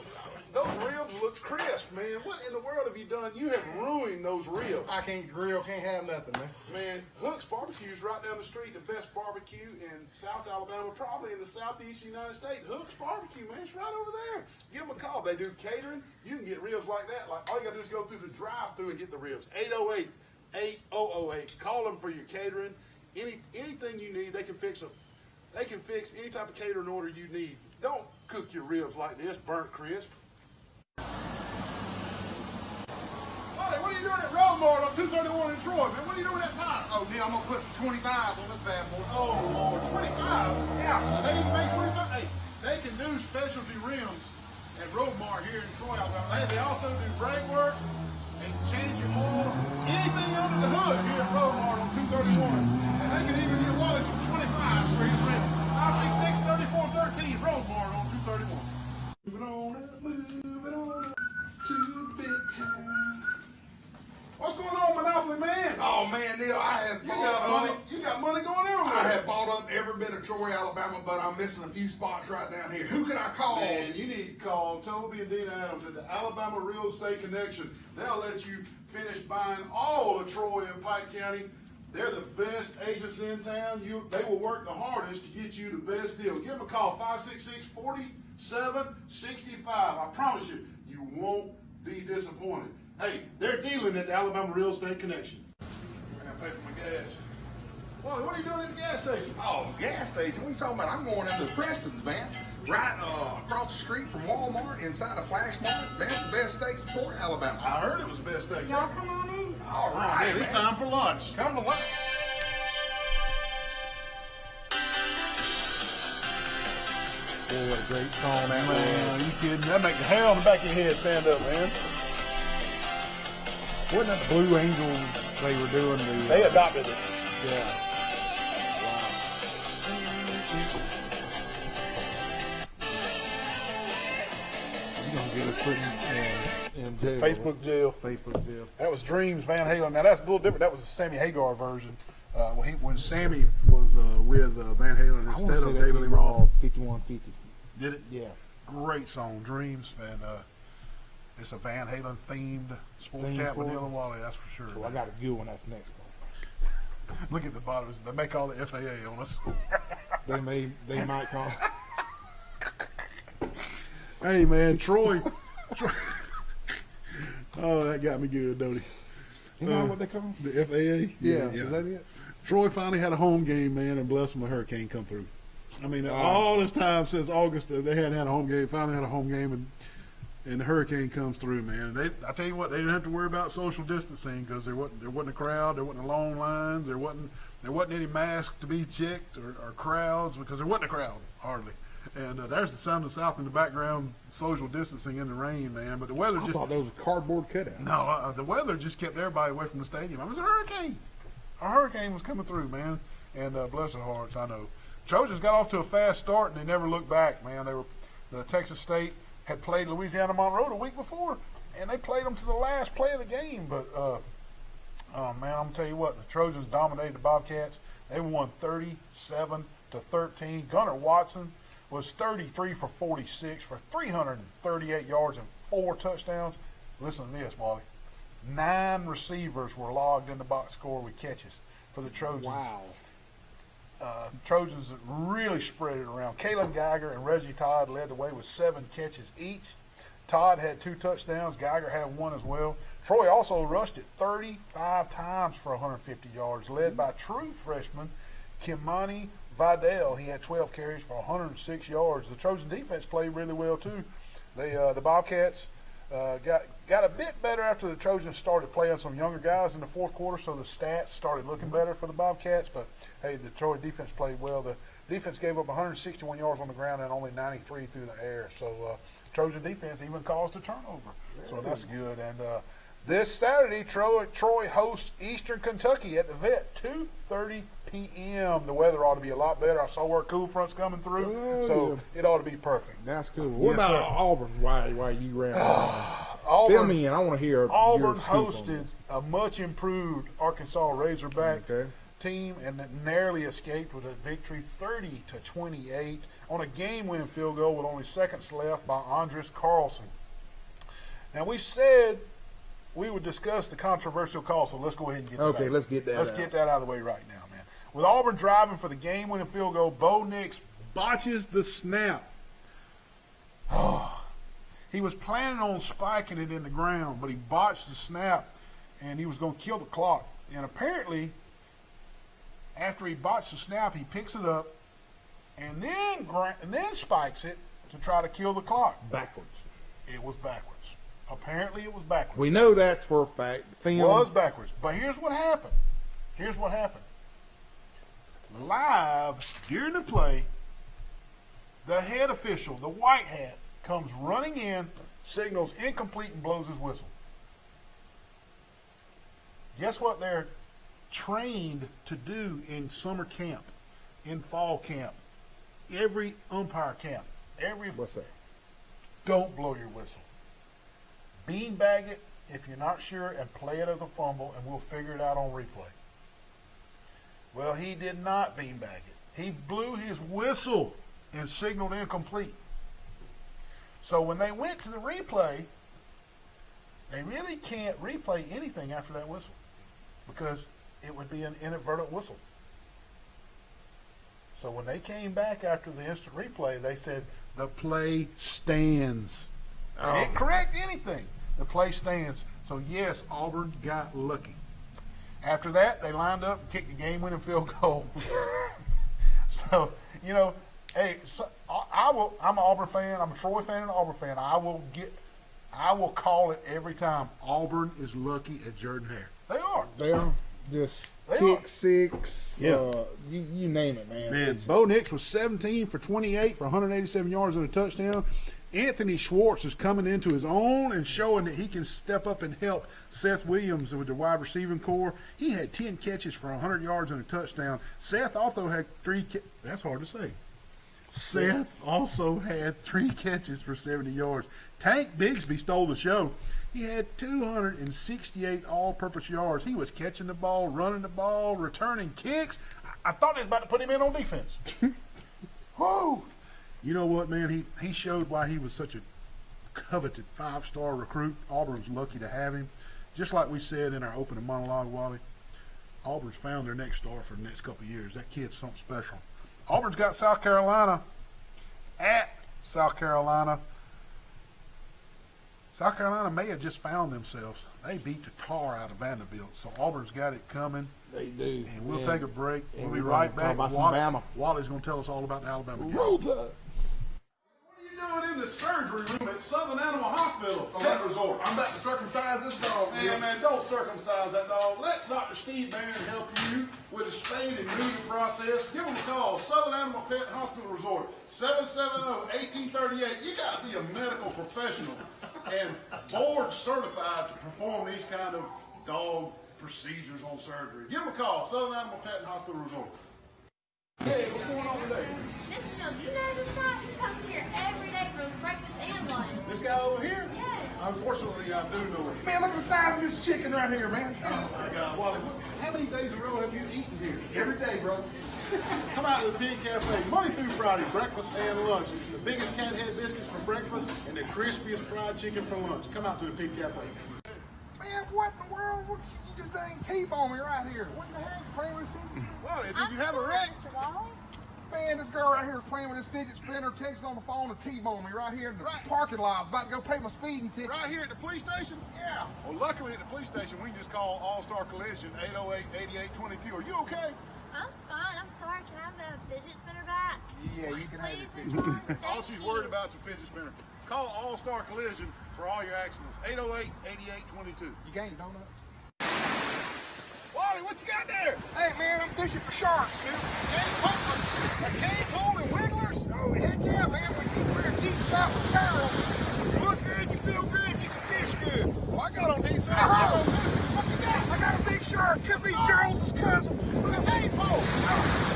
Those ribs look crisp, man. What in the world have you done? You have ruined those ribs. I can't grill, can't have nothing, man. Man, Hook's Barbecue's right down the street, the best barbecue in South Alabama, probably in the southeast United States. Hook's Barbecue, man, it's right over there. Give them a call. They do catering. You can get ribs like that. Like, all you got to do is go through the drive-thru and get the ribs. 808-8008. Call them for your catering. Anything you need, they can fix them. They can fix any type of catering order you need. Don't cook your ribs like this, burnt crisp. Wally, what are you doing at Roadmart on 231 in Troy, man? What are you doing at time? Oh, Neal, I'm gonna put some 25s on this bad boy. Oh, Lord, 25? Yeah. They even make 25. Hey, they can do specialty rims at Roadmart here in Troy, Alabama. They also do brake work and change your oil, anything under the hood here at Roadmart on 231. And they can even get Wally some 25s for his rim. 566-3413, Roadmart on 231. Moving on up to the big time. What's going on, Monopoly man? Oh man, Neal, You got money going everywhere. I have bought up every bit of Troy, Alabama, but I'm missing a few spots right down here. Who can I call? Man, you need to call Toby and Dina Adams at the Alabama Real Estate Connection. They'll let you finish buying all of Troy and Pike County. They're the best agents in town. They will work the hardest to get you the best deal. Give them a call, 566-4765. I promise you, you won't be disappointed. Hey, they're dealing at the Alabama Real Estate Connection. I gotta pay for my gas. Wally, what are you doing at the gas station? Oh, gas station? What are you talking about? I'm going down to Preston's, man. Right across the street from Walmart, inside of Flash Mart. Man, it's the best steak in Troy, Alabama. I heard it was the best steak. Y'all come on in. All right, Man, it's time for lunch. Come to lunch. Boy, what a great song that Man, was. are you kidding? That make the hair on the back of your head stand up, man. Wasn't that the Blue Angels they were doing? They adopted it. Yeah. You're going to get us put in jail. Facebook jail. Facebook jail. That was Dreams Van Halen. Now that's a little different. That was the Sammy Hagar version. When Sammy was with Van Halen instead of David Lee Roth. 5150. Did it? Yeah. Great song, Dreams, and it's a Van Halen themed sports Theme chat with for it? Neal and Wally. That's for sure. So I got a good one after next one. Look at the bottom. They make all the FAA on us. They might call. Hey man, Troy. Oh, that got me good, don't he? You know what they call them? The FAA. Yeah. Is that it? Troy finally had a home game, man, and bless him, a hurricane come through. I mean, all this time since August, they hadn't had a home game. Finally had a home game, and the hurricane comes through, man. I tell you what, they didn't have to worry about social distancing because there wasn't a crowd, there wasn't long lines, there wasn't any masks to be checked or crowds because there wasn't a crowd hardly. And there's the sound of the South in the background, social distancing in the rain, man. But the weather I thought those were cardboard cutouts. no, the weather just kept everybody away from the stadium. It was a hurricane. A hurricane was coming through, man. And bless their hearts, I know. Trojans got off to a fast start, and they never looked back, man. The Texas State had played Louisiana Monroe the week before, and they played them to the last play of the game. But, man, I'm going to tell you what, the Trojans dominated the Bobcats. They won 37-13. Gunnar Watson was 33 for 46 for 338 yards and 4 touchdowns. Listen to this, Wally. 9 receivers were logged in the box score with catches for the Trojans. Wow. Trojans really spread it around. Kalen Geiger and Reggie Todd led the way with 7 catches each. Todd had 2 touchdowns. Geiger had 1 as well. Troy also rushed it 35 times for 150 yards, led by true freshman Kimani Vidal. He had 12 carries for 106 yards. The Trojan defense played really well too. The Bobcats Got a bit better after the Trojans started playing some younger guys in the fourth quarter, so the stats started looking better for the Bobcats. But, hey, the Troy defense played well. The defense gave up 161 yards on the ground and only 93 through the air. So, Trojan defense even caused a turnover. So that's good. And this Saturday, Troy hosts Eastern Kentucky at the Vet, 2:30 p.m. The weather ought to be a lot better. I saw where cool front's coming through, so it ought to be perfect. That's cool. What about Auburn? Why you ran? Auburn, Fill me in. I want to hear. Auburn your scoop on hosted a much improved Arkansas Razorback Okay. team and narrowly escaped with a victory 30-28 on a game-winning field goal with only seconds left by Andres Carlson. Now, we said we would discuss the controversial call, so let's go ahead and get that Okay, out. let's get that Let's out. get that out of the way right now, man. With Auburn driving for the game-winning field goal, Bo Nix botches the snap. He was planning on spiking it in the ground, but he botched the snap, and he was going to kill the clock. And apparently, after he botched the snap, he picks it up and then spikes it to try to kill the clock. Backwards. It was backwards. Apparently, it was backwards. We know that's for a fact. It was backwards. But here's what happened. Live during the play, the head official, the white hat, comes running in, signals incomplete, and blows his whistle. Guess what they're trained to do in summer camp, in fall camp, every umpire camp, What's that? don't blow your whistle. Beanbag it if you're not sure and play it as a fumble, and we'll figure it out on replay. Well, he did not beanbag it. He blew his whistle and signaled incomplete. So when they went to the replay, they really can't replay anything after that whistle because it would be an inadvertent whistle. So when they came back after the instant replay, they said the play stands. They didn't correct anything. The play stands. So yes, Auburn got lucky. After that, they lined up and kicked the game-winning field goal. So, you know, hey, I'm an Auburn fan. I'm a Troy fan and an Auburn fan. I will call it every time. Auburn is lucky at Jordan Hare. They are. They are just They kick are. six. Yeah. You name it, man. Man, It's Bo Nix was 17 for 28 for 187 yards and a touchdown. Anthony Schwartz is coming into his own and showing that he can step up and help Seth Williams with the wide receiving core. He had 10 catches for 100 yards and a touchdown. Seth also had that's hard to say. Seth also had 3 catches for 70 yards. Tank Bigsby stole the show. He had 268 all-purpose yards. He was catching the ball, running the ball, returning kicks. I thought they was about to put him in on defense. Whoa! You know what, man? He showed why he was such a coveted 5-star recruit. Auburn's lucky to have him. Just like we said in our opening monologue, Wally, Auburn's found their next star for the next couple of years. That kid's something special. Auburn's got South Carolina at South Carolina. South Carolina may have just found themselves. They beat the tar out of Vanderbilt, so Auburn's got it coming. They do. And we'll take a break. And We'll be we're right gonna back. talk about some Bama. Wally's going to tell us all about the Alabama game. Roll Tide. What are you doing in the surgery room at Southern Animal Hospital? Pet Resort. I'm about to circumcise this dog. Man, don't circumcise that dog. Let Dr. Steve Barron help you with the spaying and neuter process. Give him a call. Southern Animal Pet Hospital Resort, 770-1838. You got to be a medical professional and board certified to perform these kind of dog procedures on surgery. Give him a call. Southern Animal Pet Hospital Resort. Hey, what's going on today? Mr. Bill, do you know this guy? He comes here every day for breakfast and lunch. This guy over here? Yes. Unfortunately, I do know him. Man, look at the size of this chicken right here, man. Oh my God, Wally, how many days in a row have you eaten here? Every day, bro. Come out to the Pig Cafe Monday through Friday, breakfast and lunch. The biggest cat head biscuits for breakfast and the crispiest fried chicken for lunch. Come out to the Pig Cafe. Man, what in the world? You just dang T-bone me right here. What the heck? Playing with fidget? Wally, did I'm you have a sorry, wreck? Mr. Wally. Man, this girl right here playing with this fidget spinner, texting on the phone and T-bone me right here in the parking lot. I was about to go pay my speeding ticket. Right here at the police station? Yeah. Well, luckily at the police station, we can just call All-Star Collision 808-8822. Are you okay? I'm fine. I'm sorry. Can I have the fidget spinner back? Yeah, you can have Please, it. Mr. Wally. All Thank she's you. worried about is a fidget spinner. Call All-Star Collision for all your accidents. 808-8822. You got any donuts? Wally, what you got there? Hey, man, I'm fishing for sharks, dude. A cane pole and wigglers? Oh, heck yeah, man. When you wear deep south apparel, you look good, you feel good, you can fish good. Well, I got on these. What you got? I got a big shark. Could be Charles's cousin with a cane pole.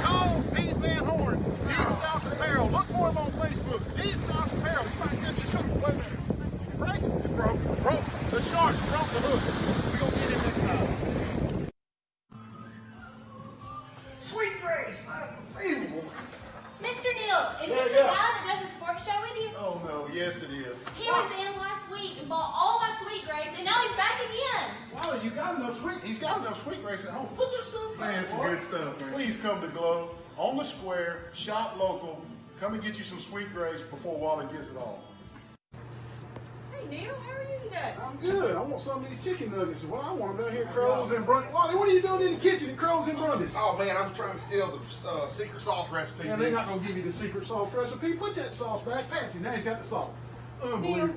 Call Pete Van Horn, Deep South Apparel. Look for him on Facebook. Deep South Apparel. You might catch a shark. Wait a minute. You break it? It broke. Broke. The shark broke the hook. We're going to get him next time. Sweet Grace, unbelievable. Mr. Neal, is this the guy that does the sports show with you? Oh, no. Yes, it is. He was in last week and bought all my Sweet Grace, and now he's back again. Wally, you got enough sweet. He's got enough Sweet Grace at home. Put that stuff back. Man, some boy. good stuff, man. Please come to Glow on the square. Shop local. Come and get you some Sweet Grace before Wally gets it all. Hey, Neal, how are you today? I'm good. I want some of these chicken nuggets. Well, I want them down here at Crows and Brundage. Wally, what are you doing in the kitchen at Crows and Brundage? Oh man, I'm trying to steal the secret sauce recipe. Man, they're not going to give you the secret sauce recipe. Put that sauce back. Patsy, now he's got the sauce. Unbelievable.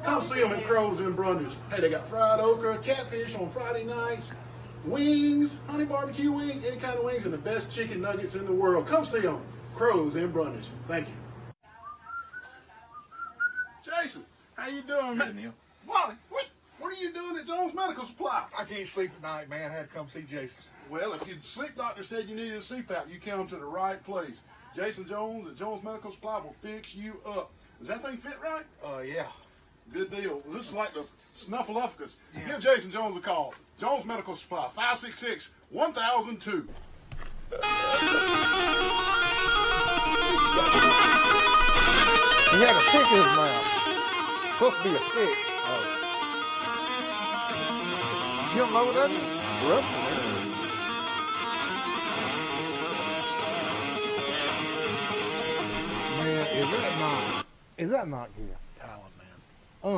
Come see them at Crows and Brundage. Hey, they got fried okra, catfish on Friday nights, wings, honey barbecue wings, any kind of wings, and the best chicken nuggets in the world. Come see them. Crows and Brundage. Thank you. Jason, how you doing, man? Neal. Wally, what are you doing at Jones Medical Supply? I can't sleep at night, man. I had to come see Jason. Well, if your sleep doctor said you needed a CPAP, you came to the right place. Jason Jones at Jones Medical Supply will fix you up. Does that thing fit right? Yeah. Good deal. This is like the Snuffleupagus. Give Jason Jones a call. Jones Medical Supply, 566-1002. He had a fish in his mouth. Supposed to be a fish. Oh. You don't know what that is? Russell. Man, is that not good? Talent, man.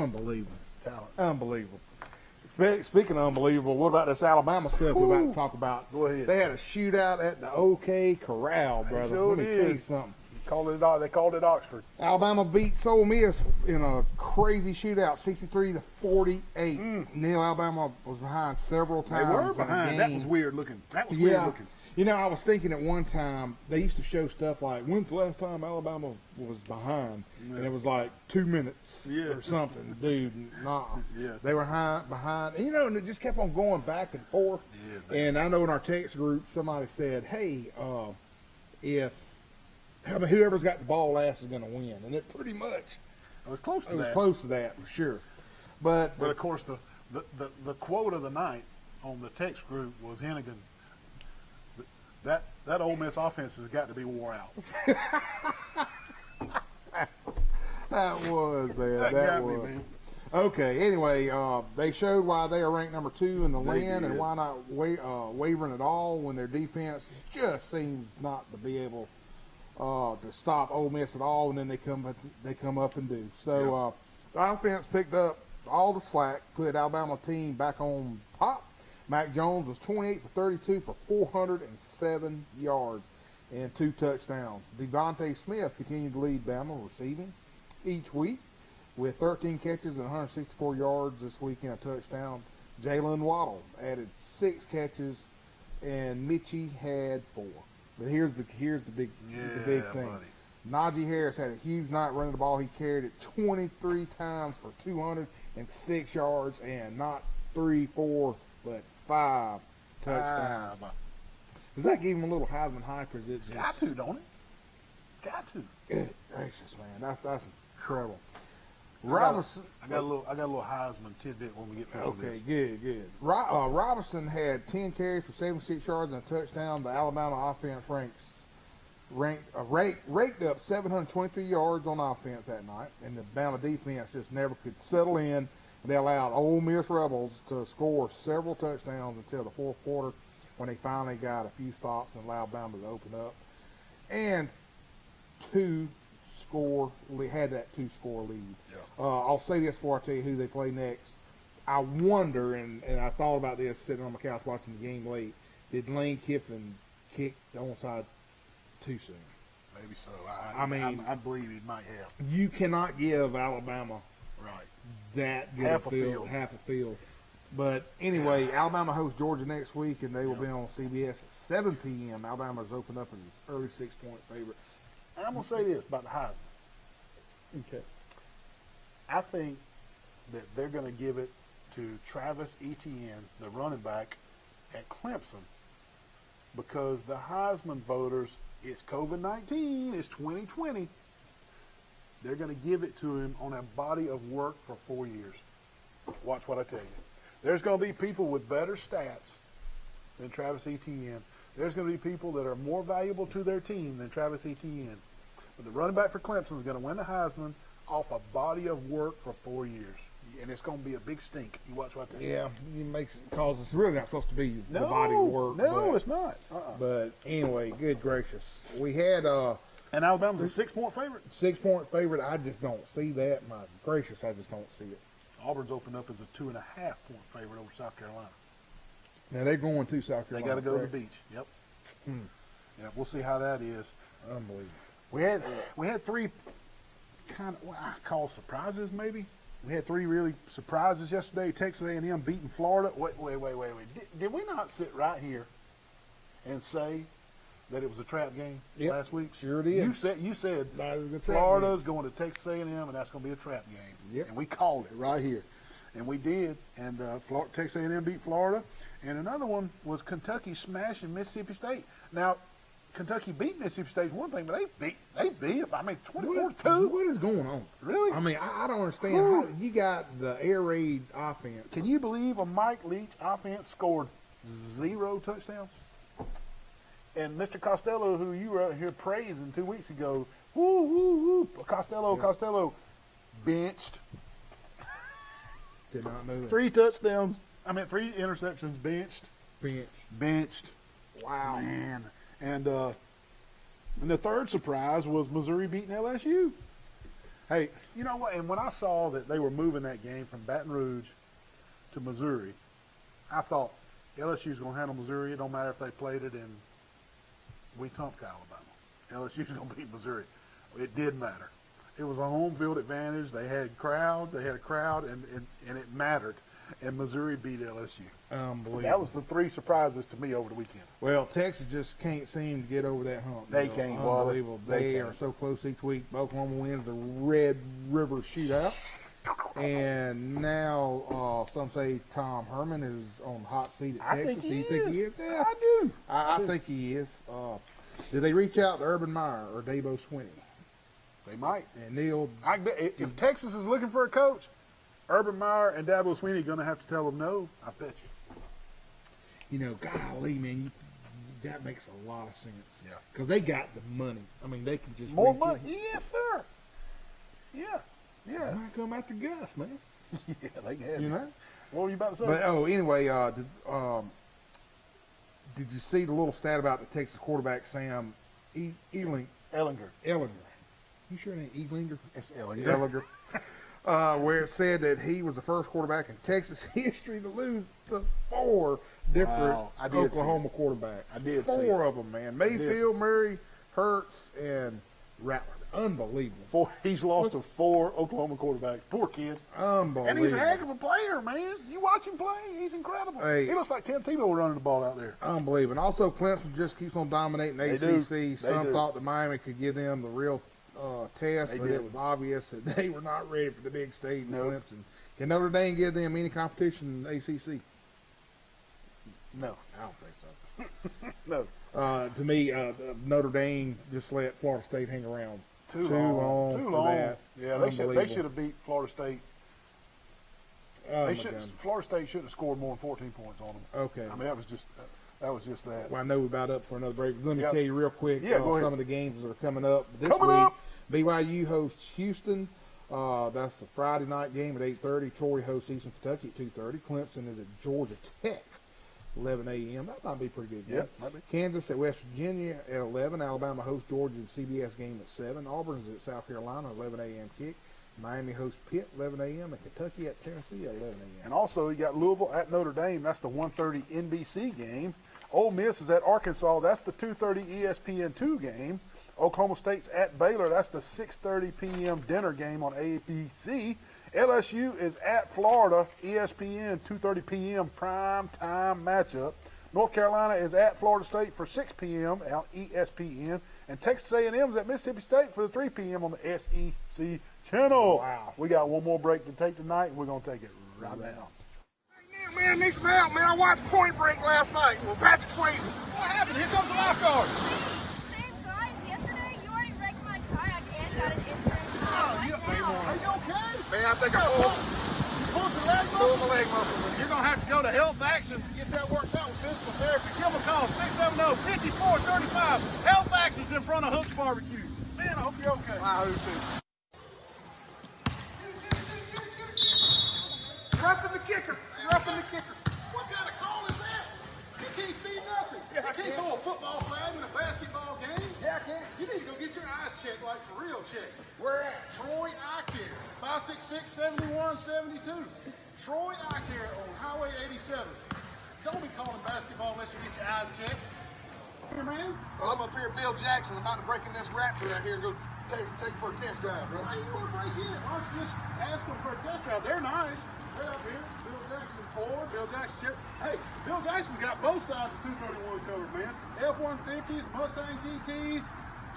Unbelievable. Talent. Unbelievable. Speaking of unbelievable, what about this Alabama stuff we're about to talk about? Go ahead. They had a shootout at the OK Corral, brother. sure Let me tell you did. something. They called it Oxford. Alabama beats Ole Miss in a crazy shootout, 63-48. Neal, Alabama was behind several They times. were in the behind. That game. was weird looking. That was weird looking. You know, I was thinking at one time they used to show stuff like, when's the last time Alabama was behind? And it was like 2 minutes or something. Dude, nah. Yeah. They were behind. And, you know, and it just kept on going back and forth. Yeah, And I know in our text group, somebody said, hey, whoever's got the ball last is going to win. And it pretty much, It was close to it was that. close to that for sure. But But of course, the quote of the night on the text group was Hennigan. That Ole Miss offense has got to be wore out. that was, man. That That got me, was. man. Okay, anyway, they showed why they are ranked number 2 in the They land did. and why not wavering at all when their defense just seems not to be able to stop Ole Miss at all, and then they come up and do. So the offense picked up all the slack, put Alabama team back on top. Mac Jones was 28 for 32 for 407 yards and 2 touchdowns. Devontae Smith continued to lead Bama receiving each week with 13 catches and 164 yards this week and a touchdown. Jalen Waddle added 6 catches, and Mitchie had 4. But here's the big thing. Buddy. Najee Harris had a huge night running the ball. He carried it 23 times for 206 yards and not 3, 4, but 5 touchdowns. Does that give him a little Heisman hype, or is it just... It's got to, don't it? It's got to. Good gracious, man. That's incredible. I got Robinson... a little Heisman tidbit when we get through Okay, this. good. Robinson had 10 carries for 76 yards and a touchdown. The Alabama offense raked up 723 yards on offense that night, and the Bama defense just never could settle in. They allowed Ole Miss Rebels to score several touchdowns until the fourth quarter, when they finally got a few stops and allowed Bama to open up, and had that 2-score lead. Yeah. I'll say this before I tell you who they play next. I wonder, and I thought about this sitting on my couch watching the game late, did Lane Kiffin kick the onside too soon? Maybe so. I mean, I believe he might have. You cannot give Alabama Right. that good Half a a field, field. half a field. But anyway, Alabama hosts Georgia next week, and they will be on CBS at 7 p.m. Alabama's opened up as early 6-point favorite. And I'm going to say this about the Heisman. Okay. I think that they're going to give it to Travis Etienne, the running back at Clemson, because the Heisman voters, it's COVID-19, it's 2020. They're going to give it to him on a body of work for 4 years. Watch what I tell you. There's going to be people with better stats than Travis Etienne. There's going to be people that are more valuable to their team than Travis Etienne. But the running back for Clemson is going to win the Heisman off a body of work for 4 years. And it's going to be a big stink. You watch what I tell you. Yeah, it makes it cause it's really not supposed to be the body of work. No, but, it's not. But anyway, good gracious, we had And Alabama's a 6-point favorite. 6-point favorite. I just don't see that. My gracious, I just don't see it. Auburn's opened up as a 2.5-point favorite over South Carolina. Now they're going to South They Carolina. got to go to correct? the beach. Yep. Yeah, we'll see how that is. Unbelievable. We had three kind of what I call surprises. Maybe we had three really surprises yesterday. Texas A&M beating Florida. Wait. Did we not sit right here and say that it was a trap game last week? Sure did. You said That was a trap Florida's going to Texas A&M, and that's going to be a trap game. Yep. And we called it right here, and we did. And Texas A&M beat Florida, and another one was Kentucky smashing Mississippi State. Now, Kentucky beat Mississippi State is one thing, but they beat them. I mean, 24-2. What is going on? Really? I mean, I don't understand. How, you got the air raid offense. Can you believe a Mike Leach offense scored 0 touchdowns? And Mr. Costello, who you were out here praising 2 weeks ago, woo, Costello, benched. Did not know that. 3 touchdowns. 3 interceptions, benched. Wow. Man. And the third surprise was Missouri beating LSU. Hey, you know what? And when I saw that they were moving that game from Baton Rouge to Missouri, I thought LSU's going to handle Missouri. It don't matter if they played it in Wetumpka, Alabama. LSU's going to beat Missouri. It did matter. It was a home field advantage. They had a crowd, and it mattered. And Missouri beat LSU. Unbelievable. That was the 3 surprises to me over the weekend. Well, Texas just can't seem to get over that hump. They can't, Wally. Unbelievable. They They can't. are so close each week. Oklahoma wins the Red River Shootout. And now some say Tom Herman is on the hot seat at I Texas. think Do you he think is. he is? Yeah. I do. I think he is. Did they reach out to Urban Meyer or Dabo Swinney? They might. And Neal, If Texas is looking for a coach, Urban Meyer and Dabo Swinney are going to have to tell them no. I bet you. golly, man, that makes a lot of sense. Yeah. Because they got the money. They can just More reach money? in. Yes, sir. Yeah. They might come after Gus, man. Yeah, they can have You it. know? What were you about to say? But anyway, did you see the little stat about the Texas quarterback Sam Ellinger. Ellinger? You sure it ain't Elinger? It's Ellinger. Ellinger. Where it said that he was the first quarterback in Texas history to lose to 4 different Wow, I did see Oklahoma quarterbacks. I did see 4 of them, man. Mayfield, Murray, Hurts, and Rattler. Unbelievable. He's lost to 4 Oklahoma quarterbacks. Poor kid. Unbelievable. And he's a heck of a player, man. You watch him play, he's incredible. Hey. He looks like Tim Tebow running the ball out there. Unbelievable. And also, Clemson just keeps on dominating the They ACC. do. Some They do. thought that Miami could give them the real test, They but did. it was obvious that they were not ready for the big stage in Nope. Clemson. Can Notre Dame give them any competition in the ACC? No. I don't think so. No. To me, Notre Dame just let Florida State hang around. Too Too long. long for that. Yeah, they Unbelievable. should have beat Florida State. Oh, They my should. God. Florida State shouldn't have scored more than 14 points on them. Okay. that was just that. Well, I know we're about up for another break. But let me Yep. tell you real quick Yeah, go ahead. some of the games that are coming up this Coming week. up. BYU hosts Houston. That's the Friday night game at 8:30. Troy hosts Eastern Kentucky at 2:30. Clemson is at Georgia Tech, 11 a.m. That might be a pretty good game. Yep, might be. Kansas at West Virginia at 11. Alabama hosts Georgia in CBS game at 7. Auburn's at South Carolina, 11 a.m. kick. Miami hosts Pitt, 11 a.m. and Kentucky at Tennessee at 11 a.m. And also, you got Louisville at Notre Dame. That's the 1:30 NBC game. Ole Miss is at Arkansas. That's the 2:30 ESPN2 game. Oklahoma State's at Baylor. That's the 6:30 p.m. dinner game on ABC. LSU is at Florida, ESPN, 2:30 p.m. prime time matchup. North Carolina is at Florida State for 6 p.m. on ESPN. And Texas A&M is at Mississippi State for the 3 p.m. on the SEC channel. Wow. We got one more break to take tonight, and we're going to take it right now. Man, need some help, man. I watched Point Break last night. Well, Patrick Swayze. What happened? Here comes the lifeguard. Same guys, yesterday you already wrecked my kayak and got an insurance Are you now. okay? Man, I think I pulled Pulled your leg muscle? my leg muscle. You're going to have to go to Health Action to get that worked out with physical therapy. Give them a call, 670-5435. Health Action's in front of Hook's Barbecue. Man, I hope you're okay. I do too. Roughing the kicker. Roughing the kicker. What kind of call is that? You can't see nothing. Yeah, I can't throw a football flag in a basketball game. Yeah, I can. You need to go get your eyes checked, like for real check. Where at? Troy Eye Care, 566-7172. Troy Eye Care on Highway 87. Don't be calling basketball unless you get your eyes checked. Here, man. Well, I'm up here at Bill Jackson. I'm about to break in this Raptor out here and go take it for a test drive, bro. Hey, you want to break in? Why don't you just ask them for a test drive? They're nice. They're up here. Bill Jackson Ford, Bill Jackson Chip. Hey, Bill Jackson's got both sides of 231 covered, man. F-150s, Mustang GTs,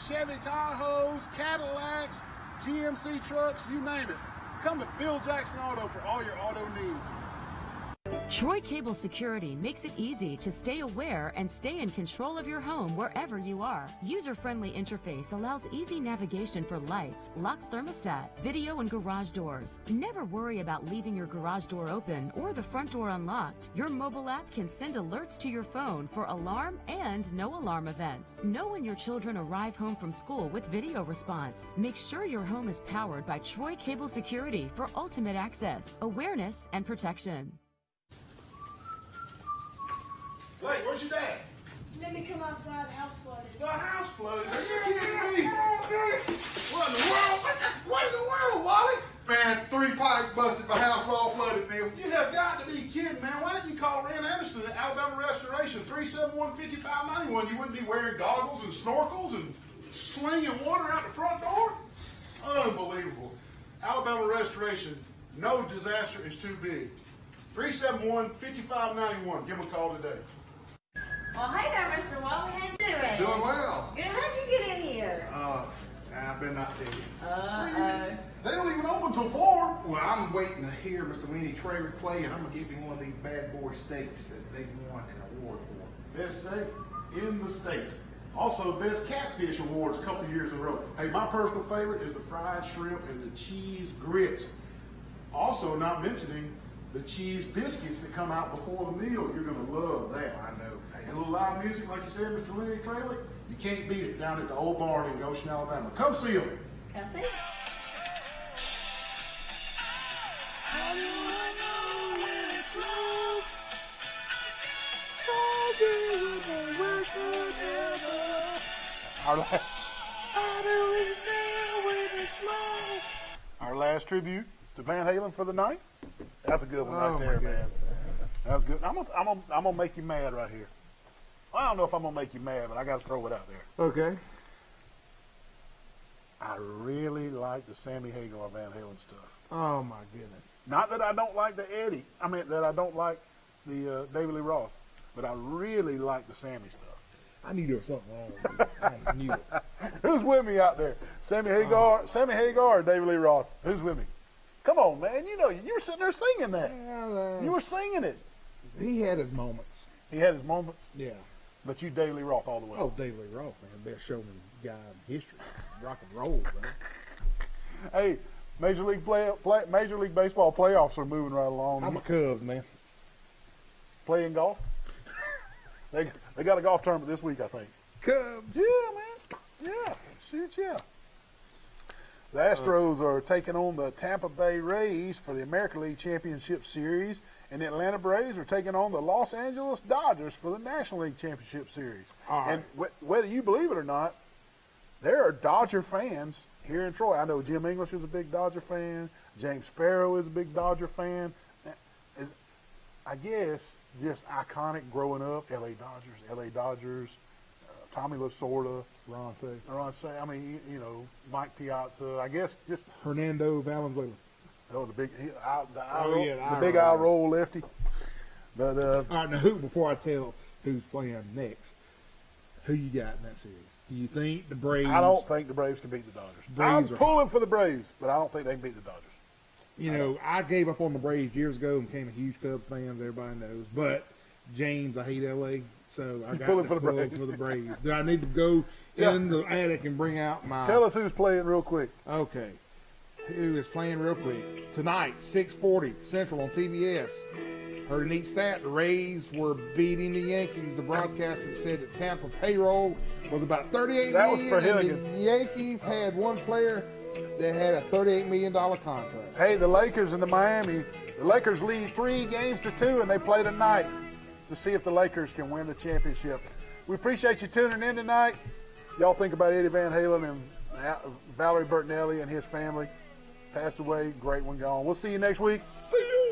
Chevy Tahoes, Cadillacs, GMC trucks, you name it. Come to Bill Jackson Auto for all your auto needs. Troy Cable Security makes it easy to stay aware and stay in control of your home wherever you are. User-friendly interface allows easy navigation for lights, locks thermostat, video and garage doors. Never worry about leaving your garage door open or the front door unlocked. Your mobile app can send alerts to your phone for alarm and no alarm events. Know when your children arrive home from school with video response. Make sure your home is powered by Troy Cable Security for ultimate access, awareness, and protection. Hey, where's your dad? Let me come outside, house flooded. The house flooded. Are you kidding me? What in the world? What in the world, Wally? Man, 3 pipes busted, my house all flooded, Neil. You have got to be kidding, man. Why didn't you call Rand Anderson at Alabama Restoration, 371-5591? You wouldn't be wearing goggles and snorkels and slinging water out the front door? Unbelievable. Alabama Restoration, no disaster is too big. 371-5591. Give them a call today. Well, hey there, Mr. Wally. How you doing? Doing well. Good. How'd you get in here? I better not tell you. They don't even open till 4. Well, I'm waiting to hear Mr. Lenny Traver play, and I'm going to give him one of these bad boy steaks that they won an award for. Best steak in the States. Also, best catfish awards a couple years in a row. Hey, my personal favorite is the fried shrimp and the cheese grits. Also, not mentioning the cheese biscuits that come out before the meal. You're going to love that. I know. And a little live music, like you said, Mr. Lenny Traver, you can't beat it down at the old barn in Goshen, Alabama. Come see them. Come see. Our last tribute to Van Halen for the night. That's a good one right Oh, there, my man. That was good. I'm gonna make you mad right here. Well, I don't know if I'm gonna make you mad, but I got to throw it out there. Okay. I really like the Sammy Hagar Van Halen stuff. Oh my goodness. Not that I don't like the Eddie. I mean that I don't like the David Lee Roth, but I really like the Sammy stuff. I knew there was something wrong with you. I knew it. Who's with me out there? Sammy Hagar, or David Lee Roth? Who's with me? Come on, man. You know you were sitting there singing that. You were singing it. He had his moments. He had his moments, Yeah. but you David Lee Roth all the way. Oh, David Lee Roth, man. Best showman guy in history. Rock and roll, man. Hey, Major League Baseball playoffs are moving right along. I'm a Cubs, man. Playing golf. They got a golf tournament this week, I think. Cubs. Yeah, man. Yeah. Shoot, yeah. The Astros are taking on the Tampa Bay Rays for the American League Championship Series, and the Atlanta Braves are taking on the Los Angeles Dodgers for the National League Championship Series. All right. And whether you believe it or not, there are Dodger fans here in Troy. I know Jim English is a big Dodger fan. James Sparrow is a big Dodger fan. I guess just iconic growing up. L.A. Dodgers, Tommy Lasorda, Ron say. I mean, you know, Mike Piazza. I guess just Hernando Valenzuela. the big, the eye big roll. eye roll lefty. But All right, now before I tell who's playing next, who you got in that series? Do you think the Braves? I don't think the Braves can beat the Dodgers. Braves I'm are pulling for the Braves, but I don't think they can beat the Dodgers. You know, I gave up on the Braves years ago and became a huge Cubs fan, as everybody knows. But James, I hate LA, so I got pulling to for the pull Braves. for the Braves. Do I need to go in the attic and bring out my? Tell us who's playing real quick. Okay, who is playing real quick tonight? 6:40 Central on TBS. Heard a neat stat: the Rays were beating the Yankees. The broadcaster said that Tampa payroll was about $38 That was million, for and Hilligan. the Yankees had one player that had a $38 million contract. Hey, the Lakers and the Miami. The Lakers lead 3-2, and they play tonight to see if the Lakers can win the championship. We appreciate you tuning in tonight. Y'all think about Eddie Van Halen and Valerie Bertinelli and his family. Passed away, great one gone. We'll see you next week. See you.